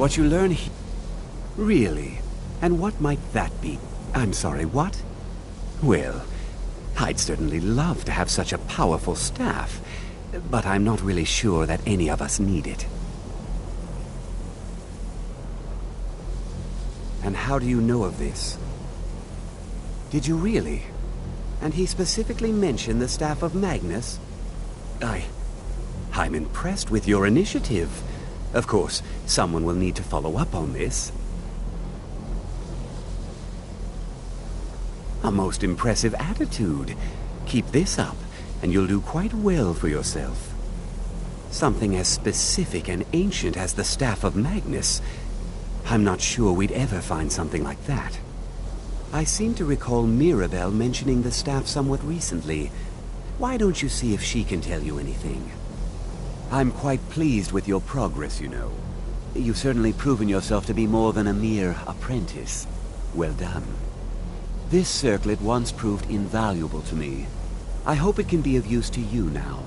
What you learn here... Really? And what might that be? I'm sorry, what? Well, I'd certainly love to have such a powerful staff, but I'm not really sure that any of us need it. And how do you know of this? Did you really? And he specifically mentioned the staff of Magnus? I'm impressed with your initiative. Of course, someone will need to follow up on this. A most impressive attitude. Keep this up, and you'll do quite well for yourself. Something as specific and ancient as the Staff of Magnus. I'm not sure we'd ever find something like that. I seem to recall Mirabelle mentioning the staff somewhat recently. Why don't you see if she can tell you anything? I'm quite pleased with your progress, you know. You've certainly proven yourself to be more than a mere apprentice. Well done. This circlet once proved invaluable to me. I hope it can be of use to you now.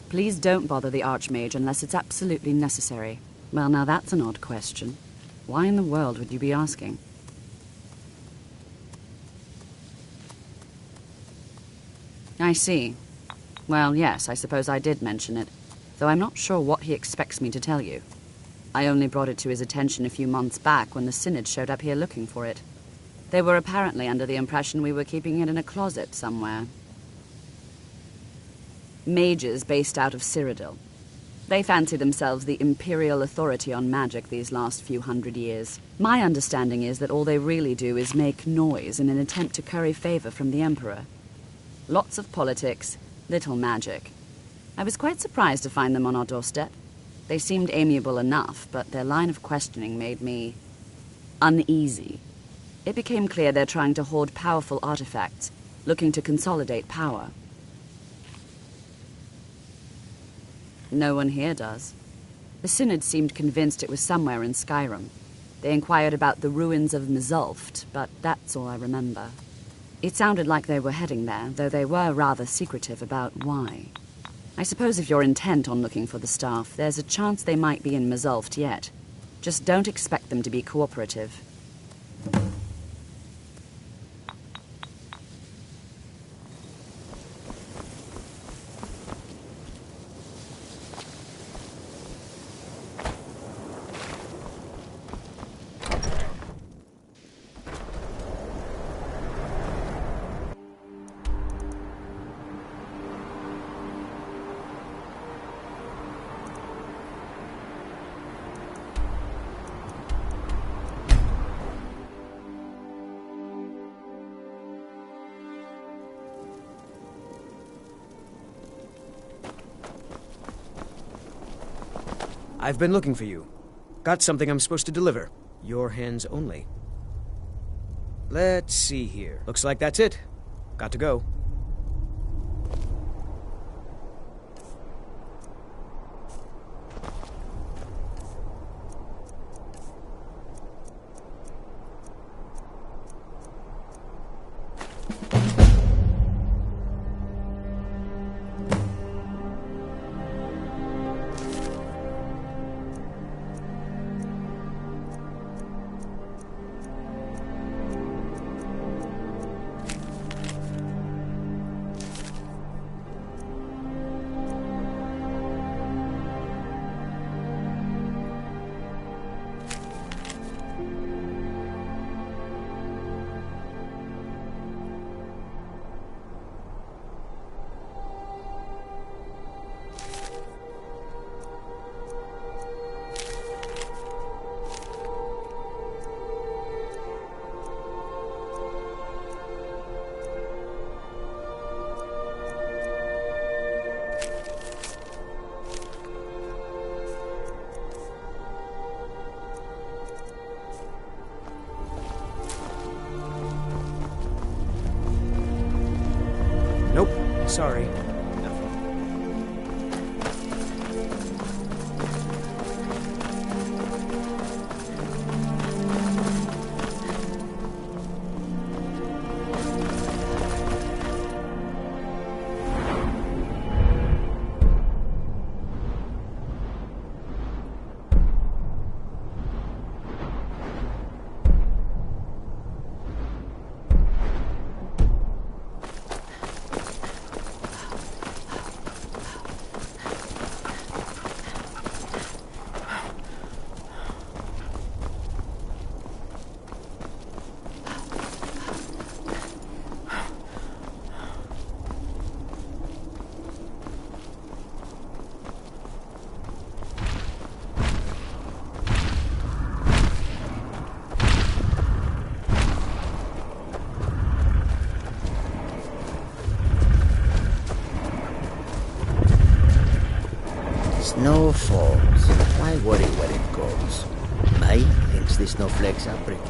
Please don't bother the Archmage unless it's absolutely necessary. Well, now that's an odd question. Why in the world would you be asking? I see. Well, yes, I suppose I did mention it, though I'm not sure what he expects me to tell you. I only brought it to his attention a few months back when the Synod showed up here looking for it. They were apparently under the impression we were keeping it in a closet somewhere. Mages based out of Cyrodiil. They fancy themselves the imperial authority on magic these last few hundred years. My understanding is that all they really do is make noise in an attempt to curry favor from the Emperor. Lots of politics, little magic. I was quite surprised to find them on our doorstep. They seemed amiable enough, but their line of questioning made me uneasy. It became clear they're trying to hoard powerful artifacts, looking to consolidate power. No one here does. The Synod seemed convinced it was somewhere in Skyrim. They inquired about the ruins of Mizulft, but that's all I remember. It sounded like they were heading there, though they were rather secretive about why. I suppose if you're intent on looking for the staff, there's a chance they might be in Mizulft yet. Just don't expect them to be cooperative. I've been looking for you. Got something I'm supposed to deliver. Your hands only. Let's see here. Looks like that's it. Got to go. Sorry. Snowfalls. Why worry where it goes? Mike thinks the snowflakes are pretty.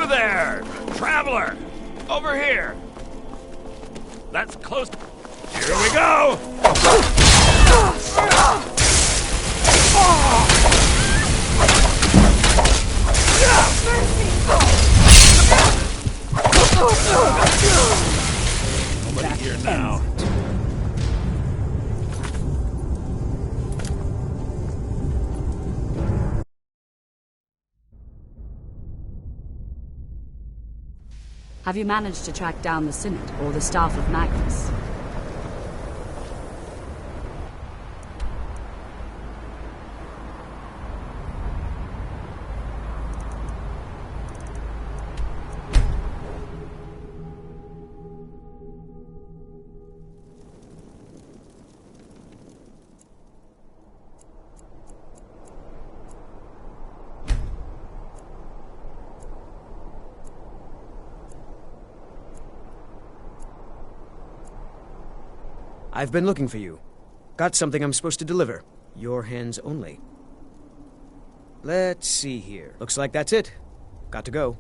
There! Traveler! Over here! That's close. Here we go! Nobody here now. Have you managed to track down the Synod or the staff of Magnus? I've been looking for you. Got something I'm supposed to deliver. Your hands only. Let's see here. Looks like that's it. Got to go.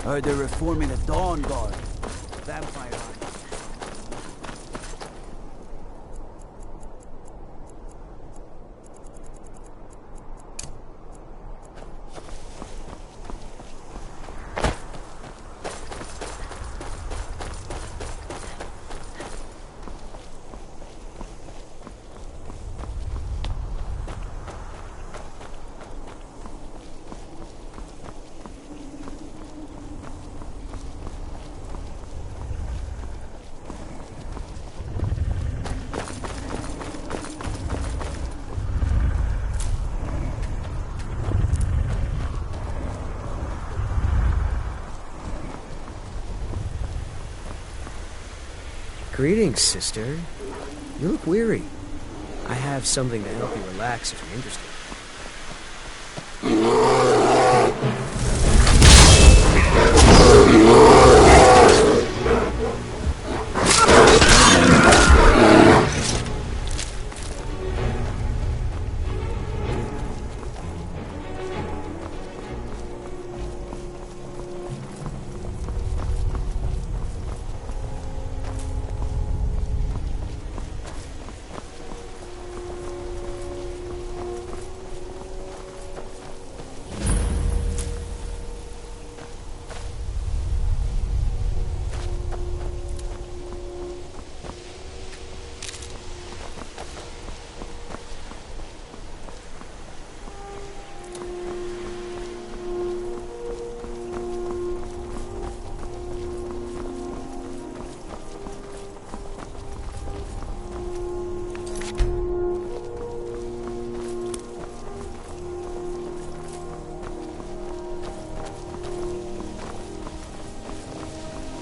Heard they're reforming the Dawn Guard. Vampire army. Greetings, sister. You look weary. I have something to help you relax if you're interested.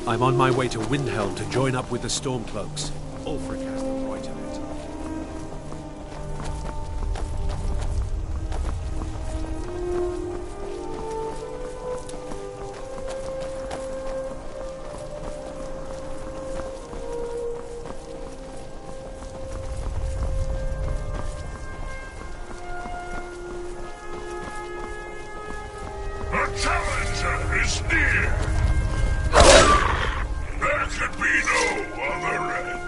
I'm on my way to Windhelm to join up with the Stormcloaks. Ulfric has the right of it. A challenger is near! There could be no other end.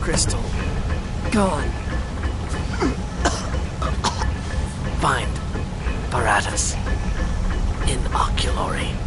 Crystal. Gone. Find Paratus in Oculory.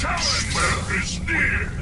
Where is near?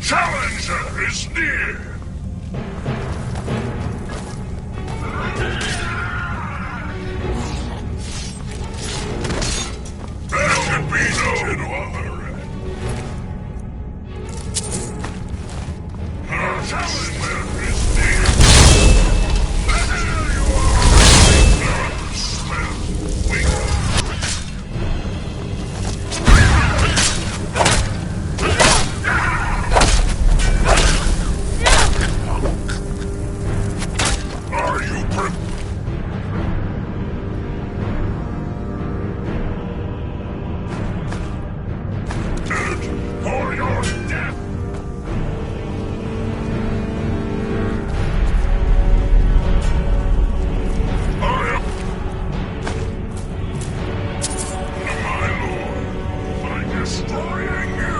challenger is near! There can be no other. Our challenger is near! There you are! Smell weak. Are you prepared for your death? I am... My lord, by destroying you!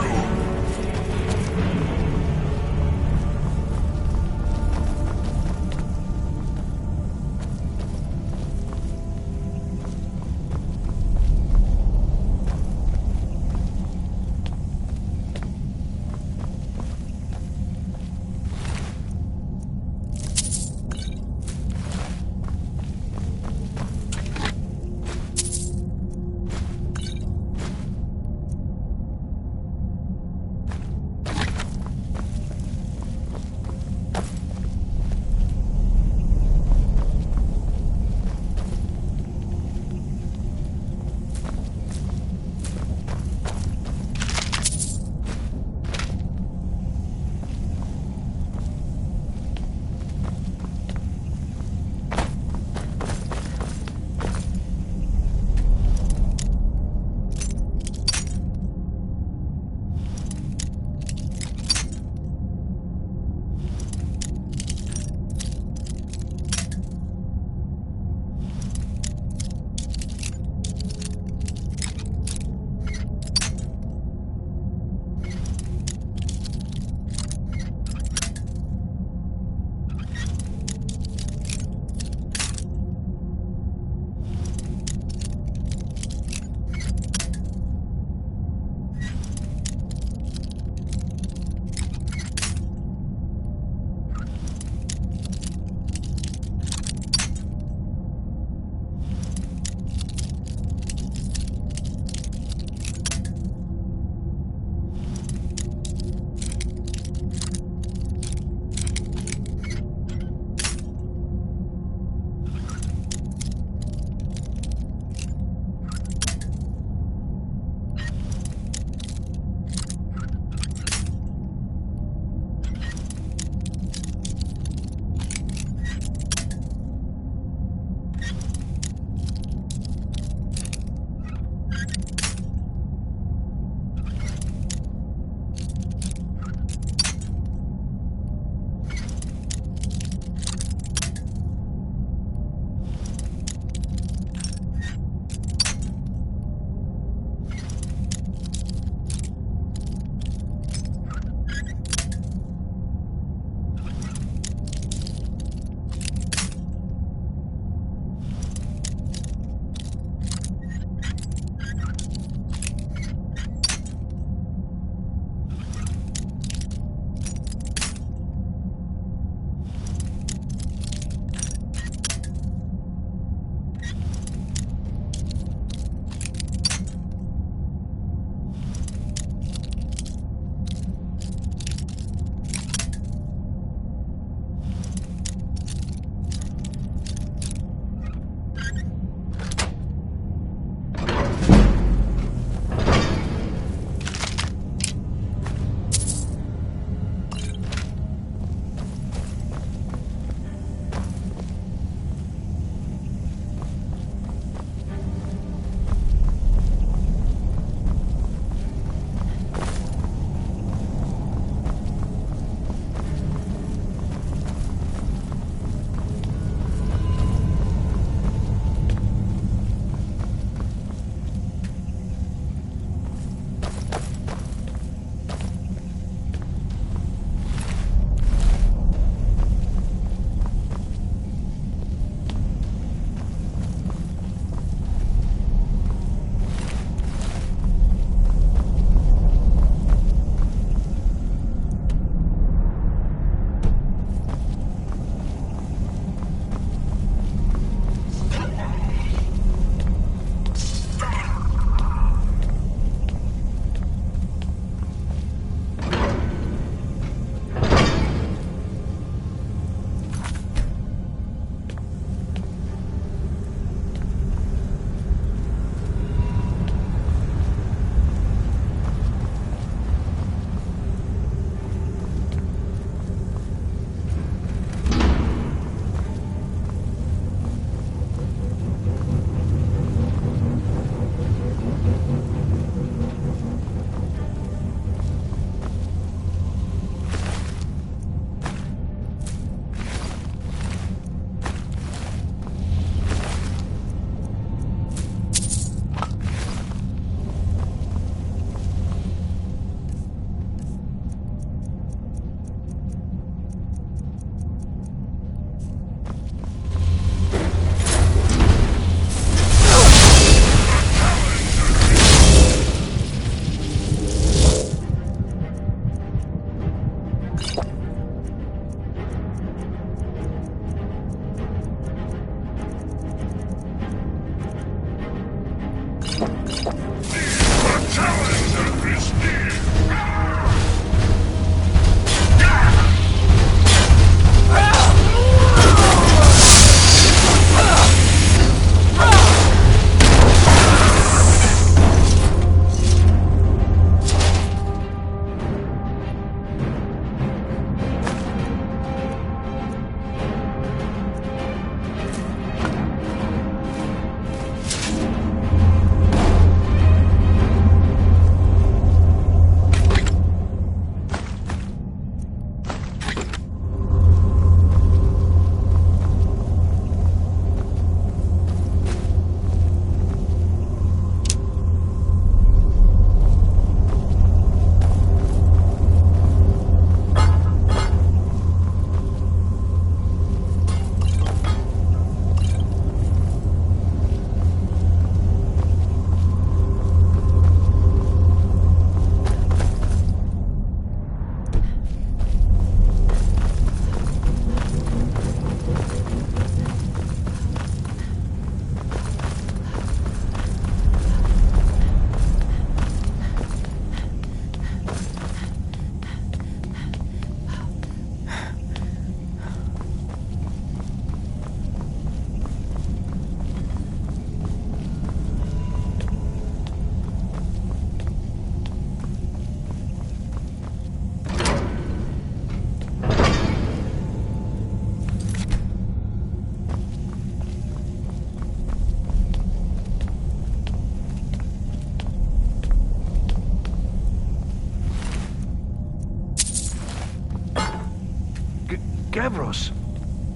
Gavros,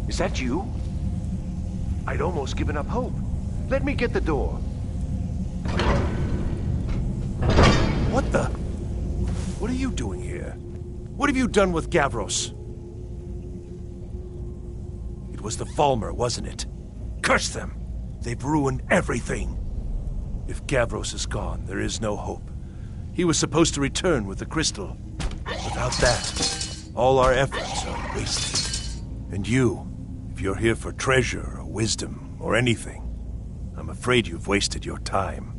is that you? I'd almost given up hope. Let me get the door. What the? What are you doing here? What have you done with Gavros? It was the Falmer, wasn't it? Curse them! They've ruined everything. If Gavros is gone, there is no hope. He was supposed to return with the crystal. Without that, all our efforts are wasted. And you, if you're here for treasure or wisdom or anything, I'm afraid you've wasted your time.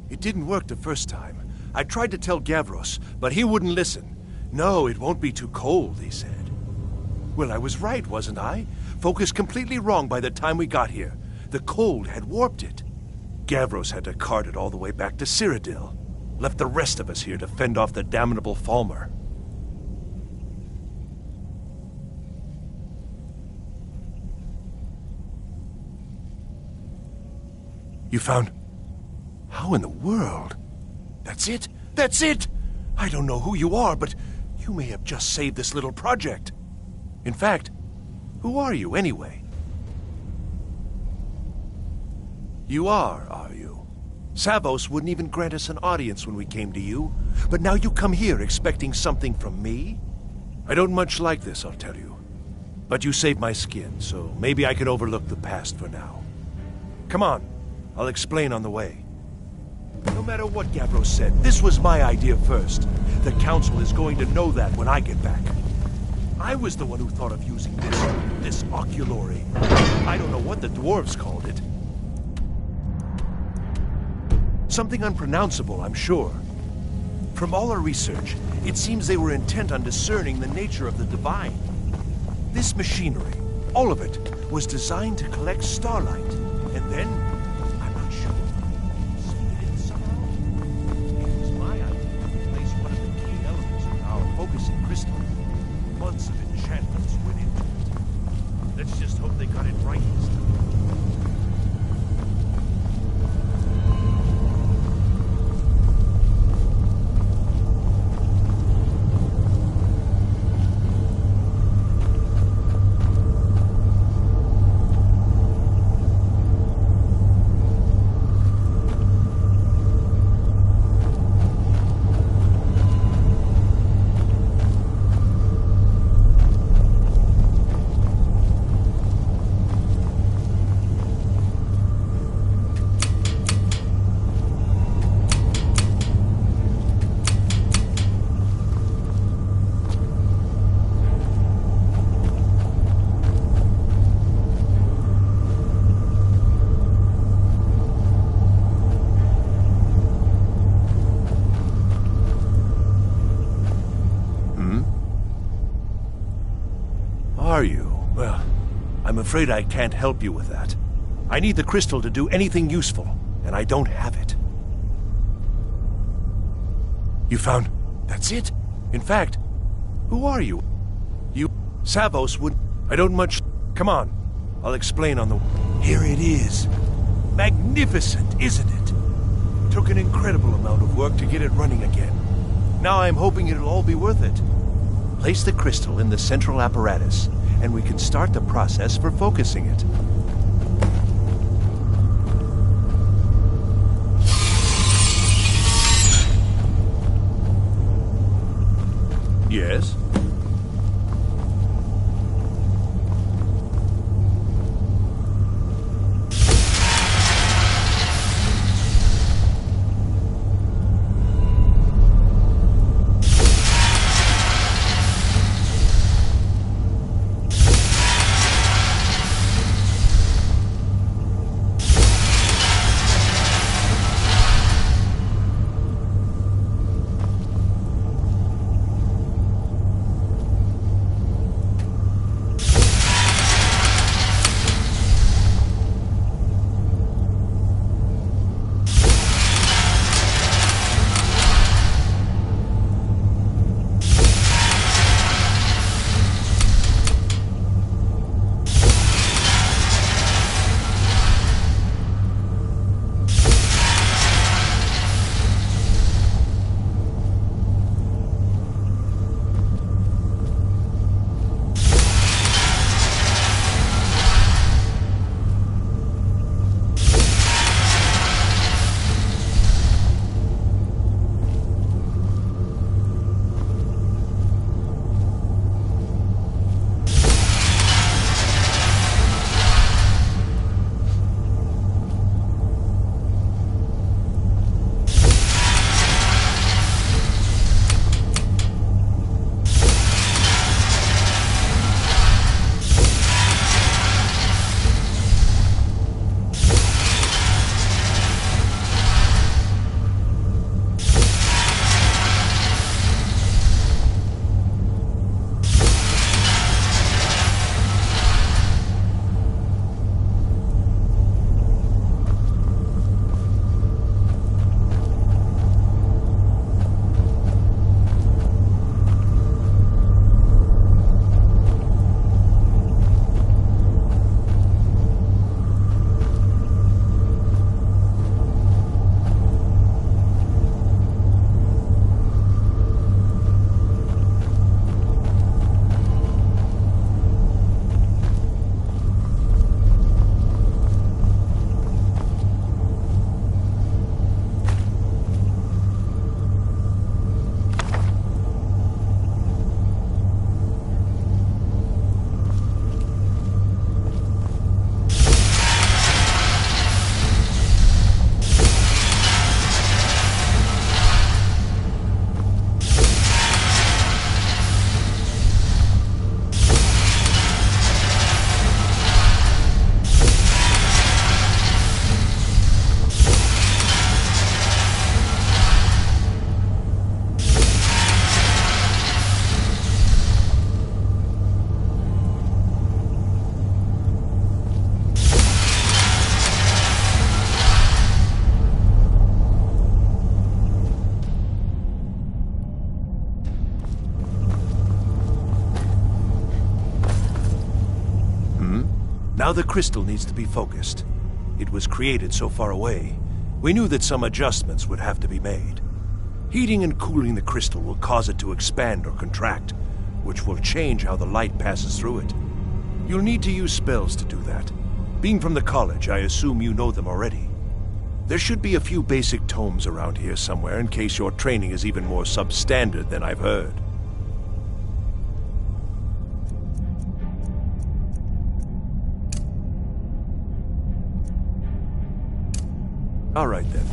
It didn't work the first time. I tried to tell Gavros, but he wouldn't listen. No, it won't be too cold, he said. Well, I was right, wasn't I? Focused completely wrong by the time we got here. The cold had warped it. Gavros had to cart it all the way back to Cyrodiil. Left the rest of us here to fend off the damnable Falmer. You found... How in the world? That's it? That's it! I don't know who you are, but you may have just saved this little project. In fact, who are you anyway? You are you? Savos wouldn't even grant us an audience when we came to you, but now you come here expecting something from me? I don't much like this, I'll tell you. But you saved my skin, so maybe I can overlook the past for now. Come on, I'll explain on the way. No matter what Gavros said, this was my idea first. The Council is going to know that when I get back. I was the one who thought of using this oculory. I don't know what the dwarves called it. Something unpronounceable, I'm sure. From all our research, it seems they were intent on discerning the nature of the divine. This machinery, all of it, was designed to collect starlight, and then, I'm not sure, split it somehow. It was my idea to place one of the key elements of our focusing crystal. Months of enchantments went into it. Let's just hope they got it right this time. Are you? Well, I'm afraid I can't help you with that. I need the crystal to do anything useful, and I don't have it. You found... That's it? In fact, who are you? You... Savos would... I don't much... Come on. I'll explain on the... Here it is. Magnificent, isn't it? Took an incredible amount of work to get it running again. Now I'm hoping it'll all be worth it. Place the crystal in the central apparatus, and we can start the process for focusing it. Yes? Now the crystal needs to be focused. It was created so far away, we knew that some adjustments would have to be made. Heating and cooling the crystal will cause it to expand or contract, which will change how the light passes through it. You'll need to use spells to do that. Being from the college, I assume you know them already. There should be a few basic tomes around here somewhere in case your training is even more substandard than I've heard. All right, then.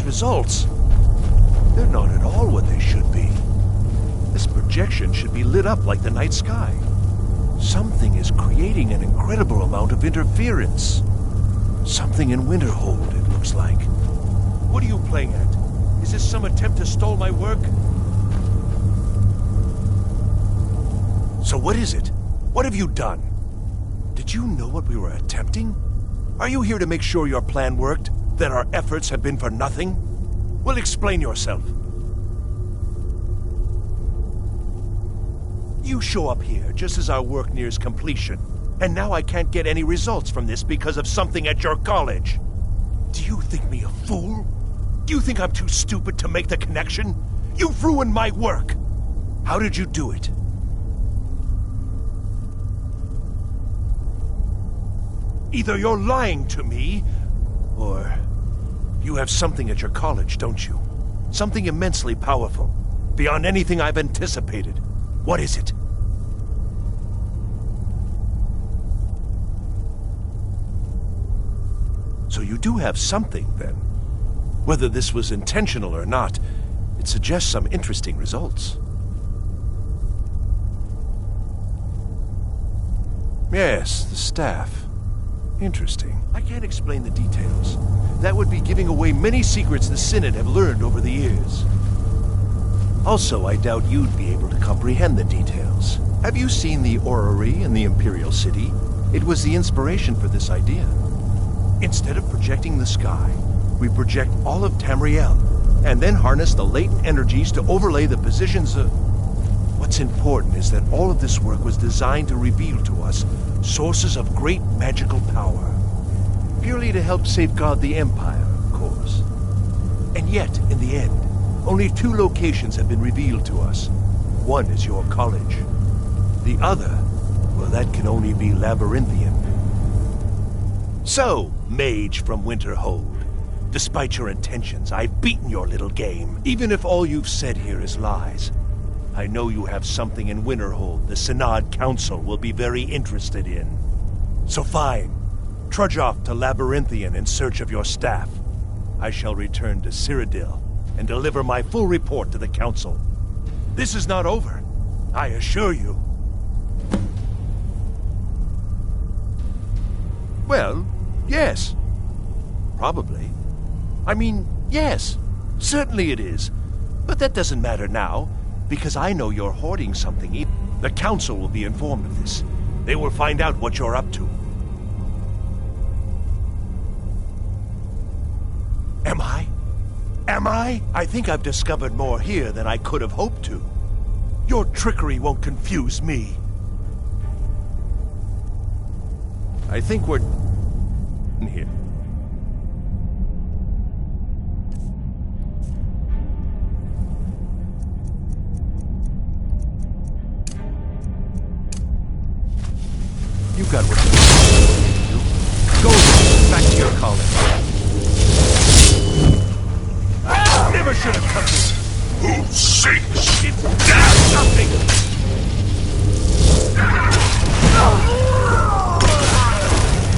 Results. They're not at all what they should be. This projection should be lit up like the night sky. Something is creating an incredible amount of interference. Something in Winterhold, it looks like. What are you playing at? Is this some attempt to stall my work? So what is it? What have you done? Did you know what we were attempting? Are you here to make sure your plan worked? That our efforts have been for nothing? Well, explain yourself. You show up here just as our work nears completion, and now I can't get any results from this because of something at your college. Do you think me a fool? Do you think I'm too stupid to make the connection? You've ruined my work! How did you do it? Either you're lying to me, or you have something at your college, don't you? Something immensely powerful, beyond anything I've anticipated. What is it? So you do have something, then. Whether this was intentional or not, it suggests some interesting results. Yes, the staff. Interesting. I can't explain the details. That would be giving away many secrets the Synod have learned over the years. Also, I doubt you'd be able to comprehend the details. Have you seen the orrery in the Imperial City? It was the inspiration for this idea. Instead of projecting the sky, we project all of Tamriel, and then harness the latent energies to overlay the positions of... What's important is that all of this work was designed to reveal to us sources of great magical power. Purely to help safeguard the Empire, of course. And yet, in the end, only 2 locations have been revealed to us. One is your college. The other, well, that can only be Labyrinthian. So, mage from Winterhold, despite your intentions, I've beaten your little game, even if all you've said here is lies. I know you have something in Winterhold the Synod Council will be very interested in. So fine. Trudge off to Labyrinthian in search of your staff. I shall return to Cyrodiil and deliver my full report to the Council. This is not over, I assure you. Well, yes. Probably. I mean, yes. Certainly it is. But that doesn't matter now, because I know you're hoarding something. The Council will be informed of this. They will find out what you're up to. Am I? Am I? I think I've discovered more here than I could have hoped to. Your trickery won't confuse me. I think we're in here. You got what you do. Go back to your college. Never should have come here. Who sinks? It's something.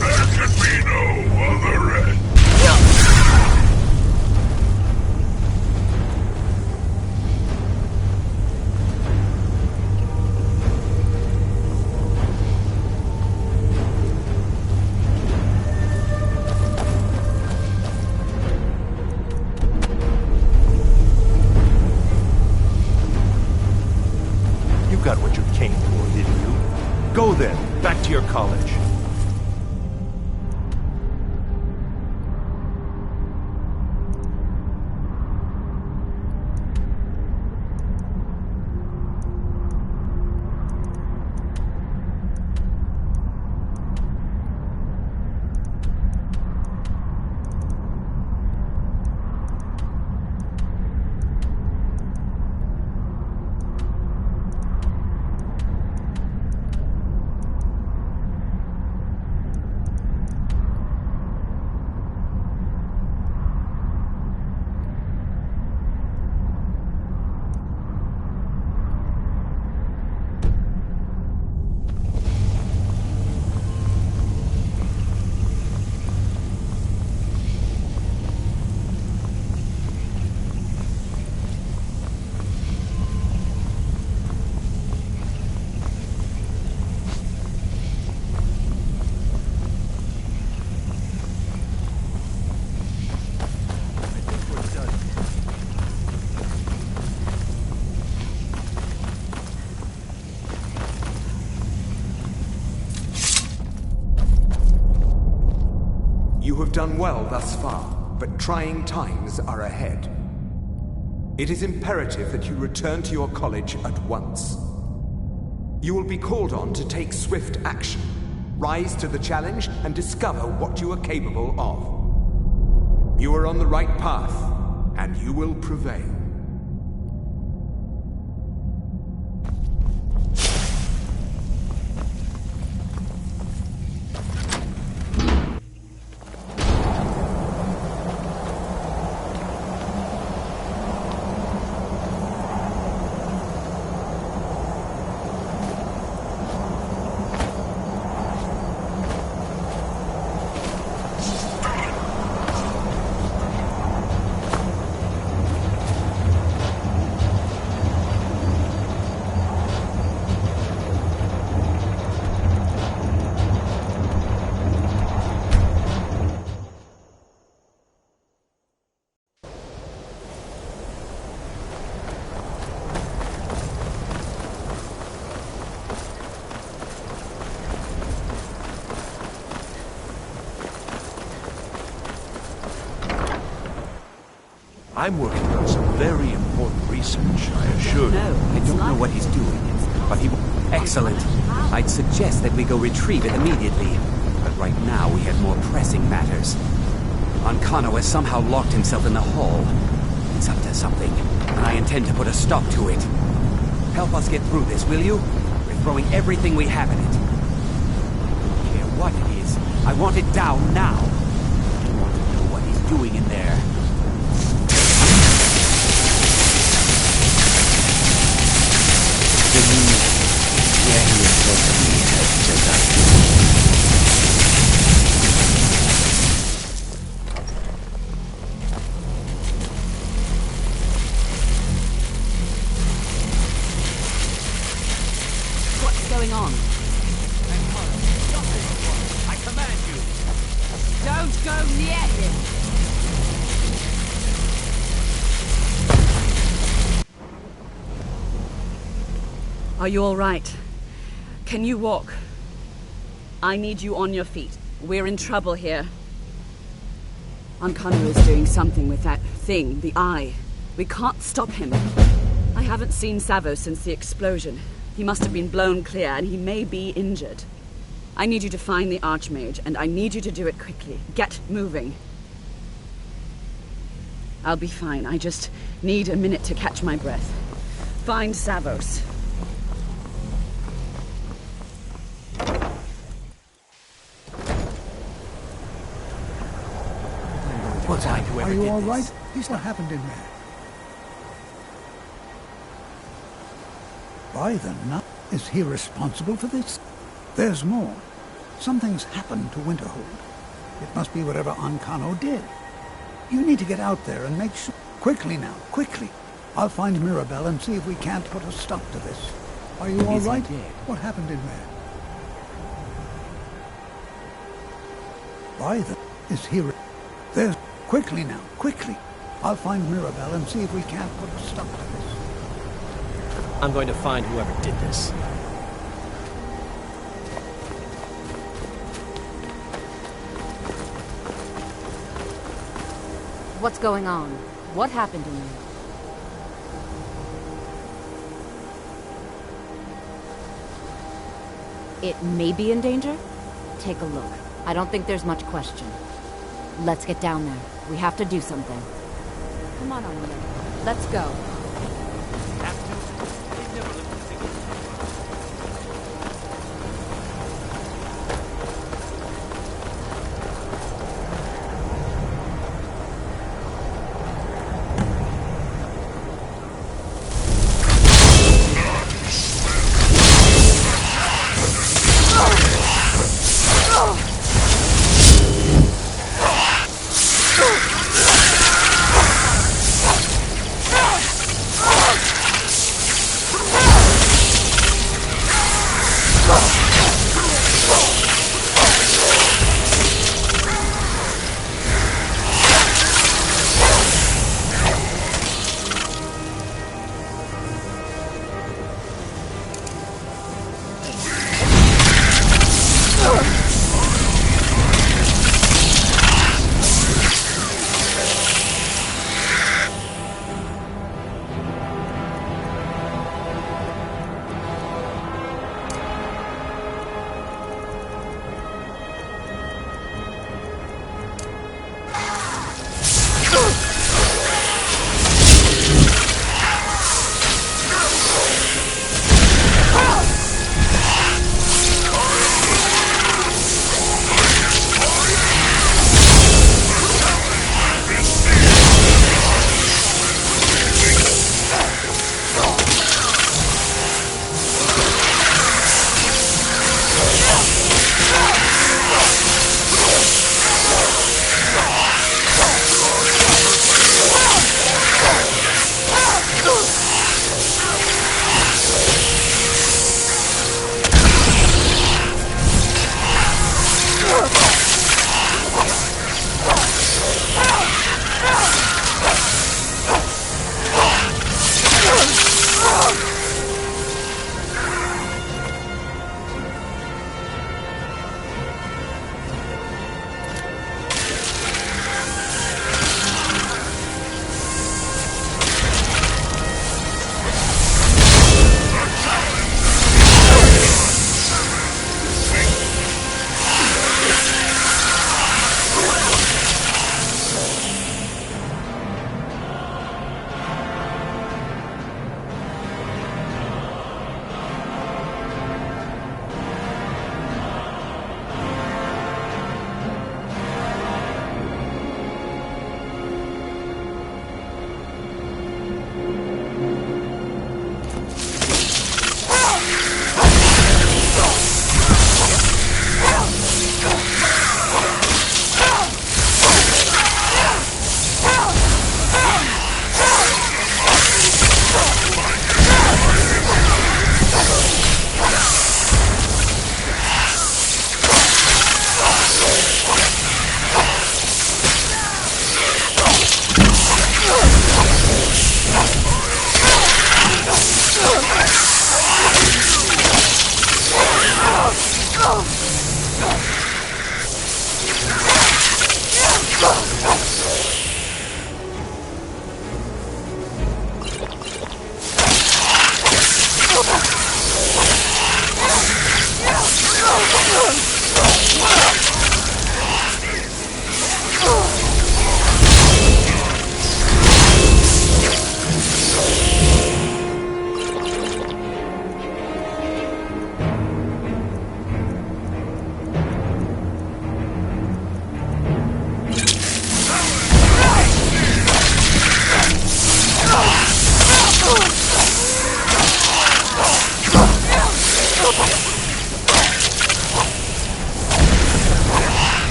There can be no other end. You got what you came for, didn't you? Go then, back to your college. You have done well thus far, but trying times are ahead. It is imperative that you return to your college at once. You will be called on to take swift action, rise to the challenge, and discover what you are capable of. You are on the right path, and you will prevail. I'm working on some very important research, I assure you. I don't know what he's doing, but he... Excellent. I'd suggest that we go retrieve it immediately. But right now we have more pressing matters. Ankano has somehow locked himself in the hall. It's up to something, and I intend to put a stop to it. Help us get through this, will you? We're throwing everything we have in it. I don't care what it is. I want it down now. I want to know what he's doing in there. What's going on? I command you, Are you all right? Can you walk? I need you on your feet. We're in trouble here. Ankano is doing something with that thing, the eye. We can't stop him. I haven't seen Savo since the explosion. He must have been blown clear, and he may be injured. I need you to find the Archmage, and I need you to do it quickly. Get moving. I'll be fine. I just need a minute to catch my breath. Find Savos. What's happened? Are you all right? What happened in there? By the nut, is he responsible for this? There's more. Something's happened to Winterhold. It must be whatever Ankano did. You need to get out there and make sure. Quickly now, quickly. I'll find Mirabelle and see if we can't put a stop to this. Are you all right? What happened in there? By the... is he... There's... Quickly now, quickly. I'll find Mirabelle and see if we can't put a stop to this. I'm going to find whoever did this. What's going on? What happened to you? It may be in danger? Take a look. I don't think there's much question. Let's get down there. We have to do something. Come on, Anya. Let's go.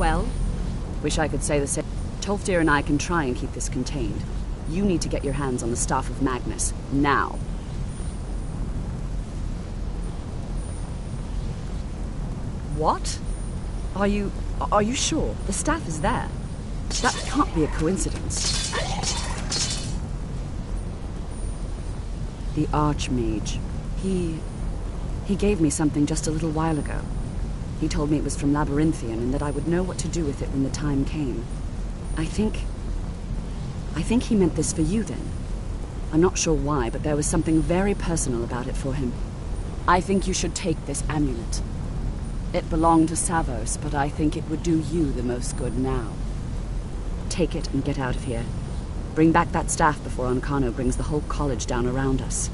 Well, wish I could say the same. Tolfdir and I can try and keep this contained. You need to get your hands on the Staff of Magnus, now. What? Are you sure? The staff is there. That can't be a coincidence. The Archmage. He gave me something just a little while ago. He told me it was from Labyrinthian and that I would know what to do with it when the time came. I think he meant this for you then. I'm not sure why, but there was something very personal about it for him. I think you should take this amulet. It belonged to Savos, but I think it would do you the most good now. Take it and get out of here. Bring back that staff before Ancano brings the whole college down around us.